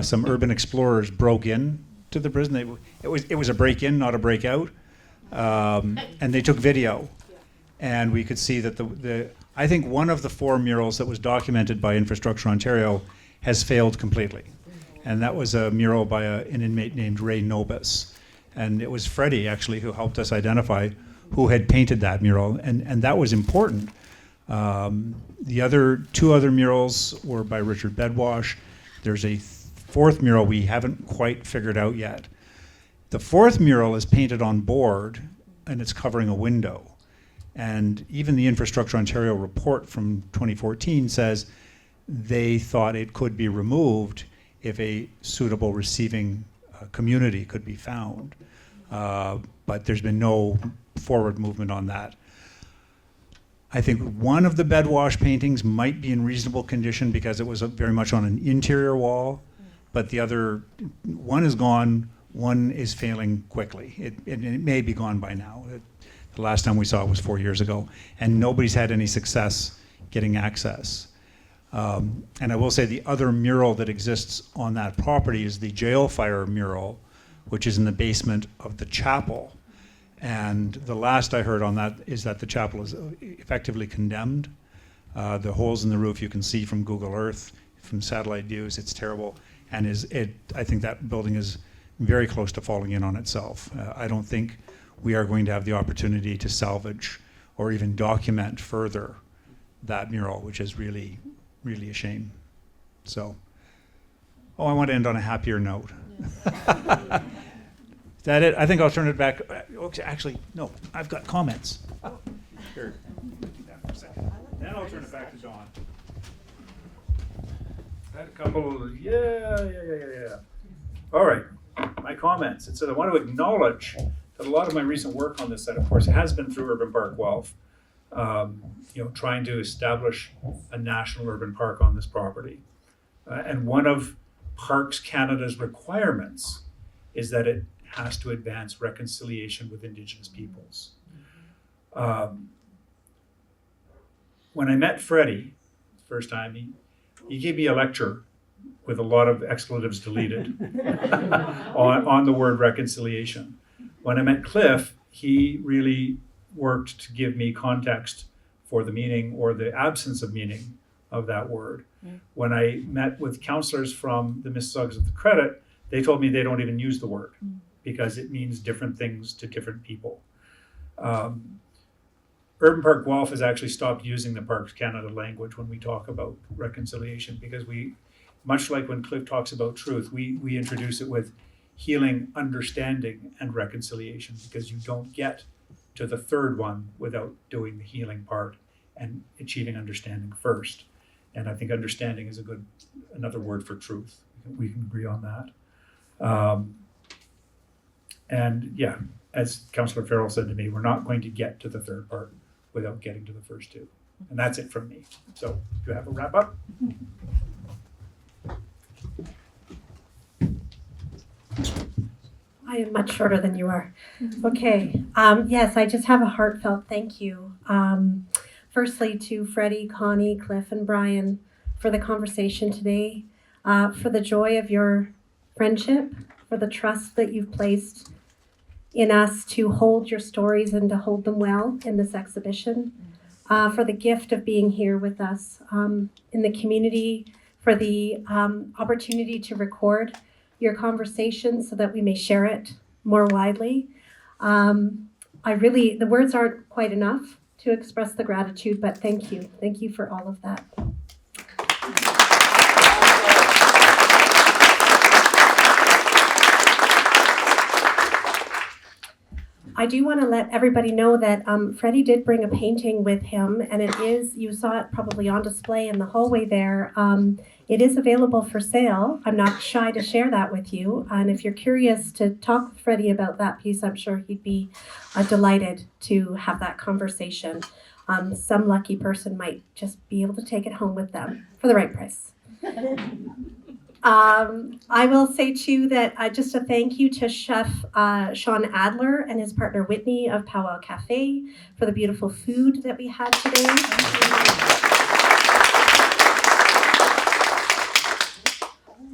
Some urban explorers broke in to the prison. It was a break-in, not a breakout, and they took video, and we could see that I think one of the 4 murals that was documented by Infrastructure Ontario has failed completely, and that was a mural by an inmate named Ray Nobis, and it was Freddy actually who helped us identify who had painted that mural, and that was important. The 2 other murals were by Richard Bedwash. There's a 4th mural we haven't quite figured out yet. The 4th mural is painted on board, and it's covering a window. And even the Infrastructure Ontario report from 2014 says they thought it could be removed if a suitable receiving community could be found. But there's been no forward movement on that. I think one of the Bedwash paintings might be in reasonable condition because it was very much on an interior wall, but the other one is gone, one is failing quickly. It may be gone by now. The last time we saw it was 4 years ago, and nobody's had any success getting access. And I will say the other mural that exists on that property is the jail fire mural, which is in the basement of the chapel. And the last I heard on that is that the chapel is effectively condemned. The holes in the roof you can see from Google Earth, from satellite views. It's terrible. And I think that building is very close to falling in on itself. I don't think we are going to have the opportunity to salvage or even document further that mural, which is really, really a shame. So, I want to end on a happier note. Yeah. Is that it? I think I'll turn it back. Actually, no, I've got comments. Here, do that for a second. Then I'll turn it back to Don. I had a couple, yeah. All right, my comments. It says I want to acknowledge that a lot of my recent work on this site, of course, has been through Urban Park Guelph, trying to establish a national urban park on this property. And one of Parks Canada's requirements is that it has to advance reconciliation with Indigenous peoples. When I met Freddy the first time, he gave me a lecture with a lot of expletives deleted on the word reconciliation. When I met Cliff, he really worked to give me context for the meaning or the absence of meaning of that word. When I met with counselors from the Mississaugas of the Credit, they told me they don't even use the word because it means different things to different people. Urban Park Guelph has actually stopped using the Parks Canada language when we talk about reconciliation because we, much like when Cliff talks about truth, we introduce it with healing, understanding, and reconciliation because you don't get to the third one without doing the healing part and achieving understanding first. And I think understanding is another word for truth. We can agree on that. And yeah, as Councillor Farrell said to me, we're not going to get to the third part without getting to the first two. And that's it from me. So do you have a wrap up? I am much shorter than you are. Okay. Yes, I just have a heartfelt thank you. firstly to Freddie, Connie, Cliff, and Brian for the conversation today, for the joy of your friendship, for the trust that you've placed in us to hold your stories and to hold them well in this exhibition, for the gift of being here with us in the community, for the opportunity to record your conversation so that we may share it more widely. The words aren't quite enough to express the gratitude, but thank you. Thank you for all of that. I do want to let everybody know that Freddie did bring a painting with him, and it is, you saw it probably on display in the hallway there. It is available for sale. I'm not shy to share that with you. And if you're curious to talk with Freddie about that piece, I'm sure he'd be delighted to have that conversation. Some lucky person might just be able to take it home with them for the right price. I will say too that just a thank you to Chef Sean Adler and his partner Whitney of Powwow Cafe for the beautiful food that we had today.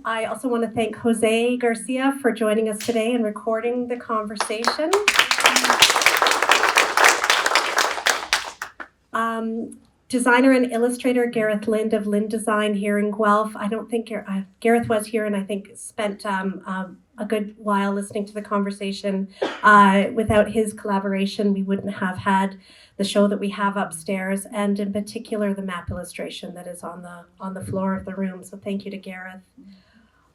I also want to thank Jose Garcia for joining us today and recording the conversation. Designer and illustrator Gareth Lind of Lind Design here in Guelph. I don't think Gareth was here, and I think spent a good while listening to the conversation. Without his collaboration, we wouldn't have had the show that we have upstairs, and in particular the map illustration that is on the floor of the room. So thank you to Gareth.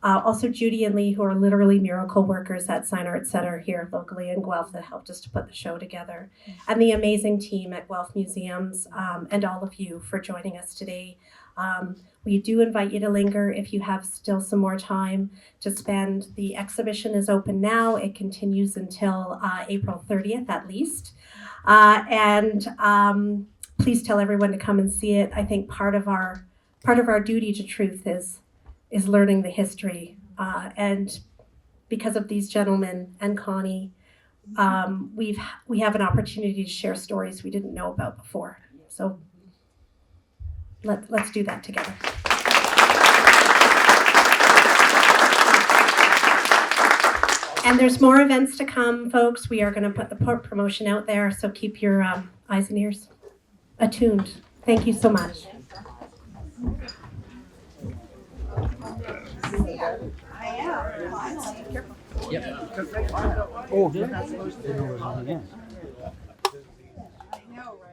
Also Judy and Lee, who are literally miracle workers at Sign Art Center here locally in Guelph that helped us to put the show together. And the amazing team at Guelph Museums and all of you for joining us today. We do invite you to linger if you have still some more time to spend. The exhibition is open now. It continues until April 30th at least. And please tell everyone to come and see it. I think part of our duty to truth is learning the history. And because of these gentlemen and Connie, we have an opportunity to share stories we didn't know about before. So let's do that together. And there's more events to come, folks. We are going to put the promotion out there, so keep your eyes and ears attuned. Thank you so much. Oh, you're not supposed to know. Yeah. I know, right?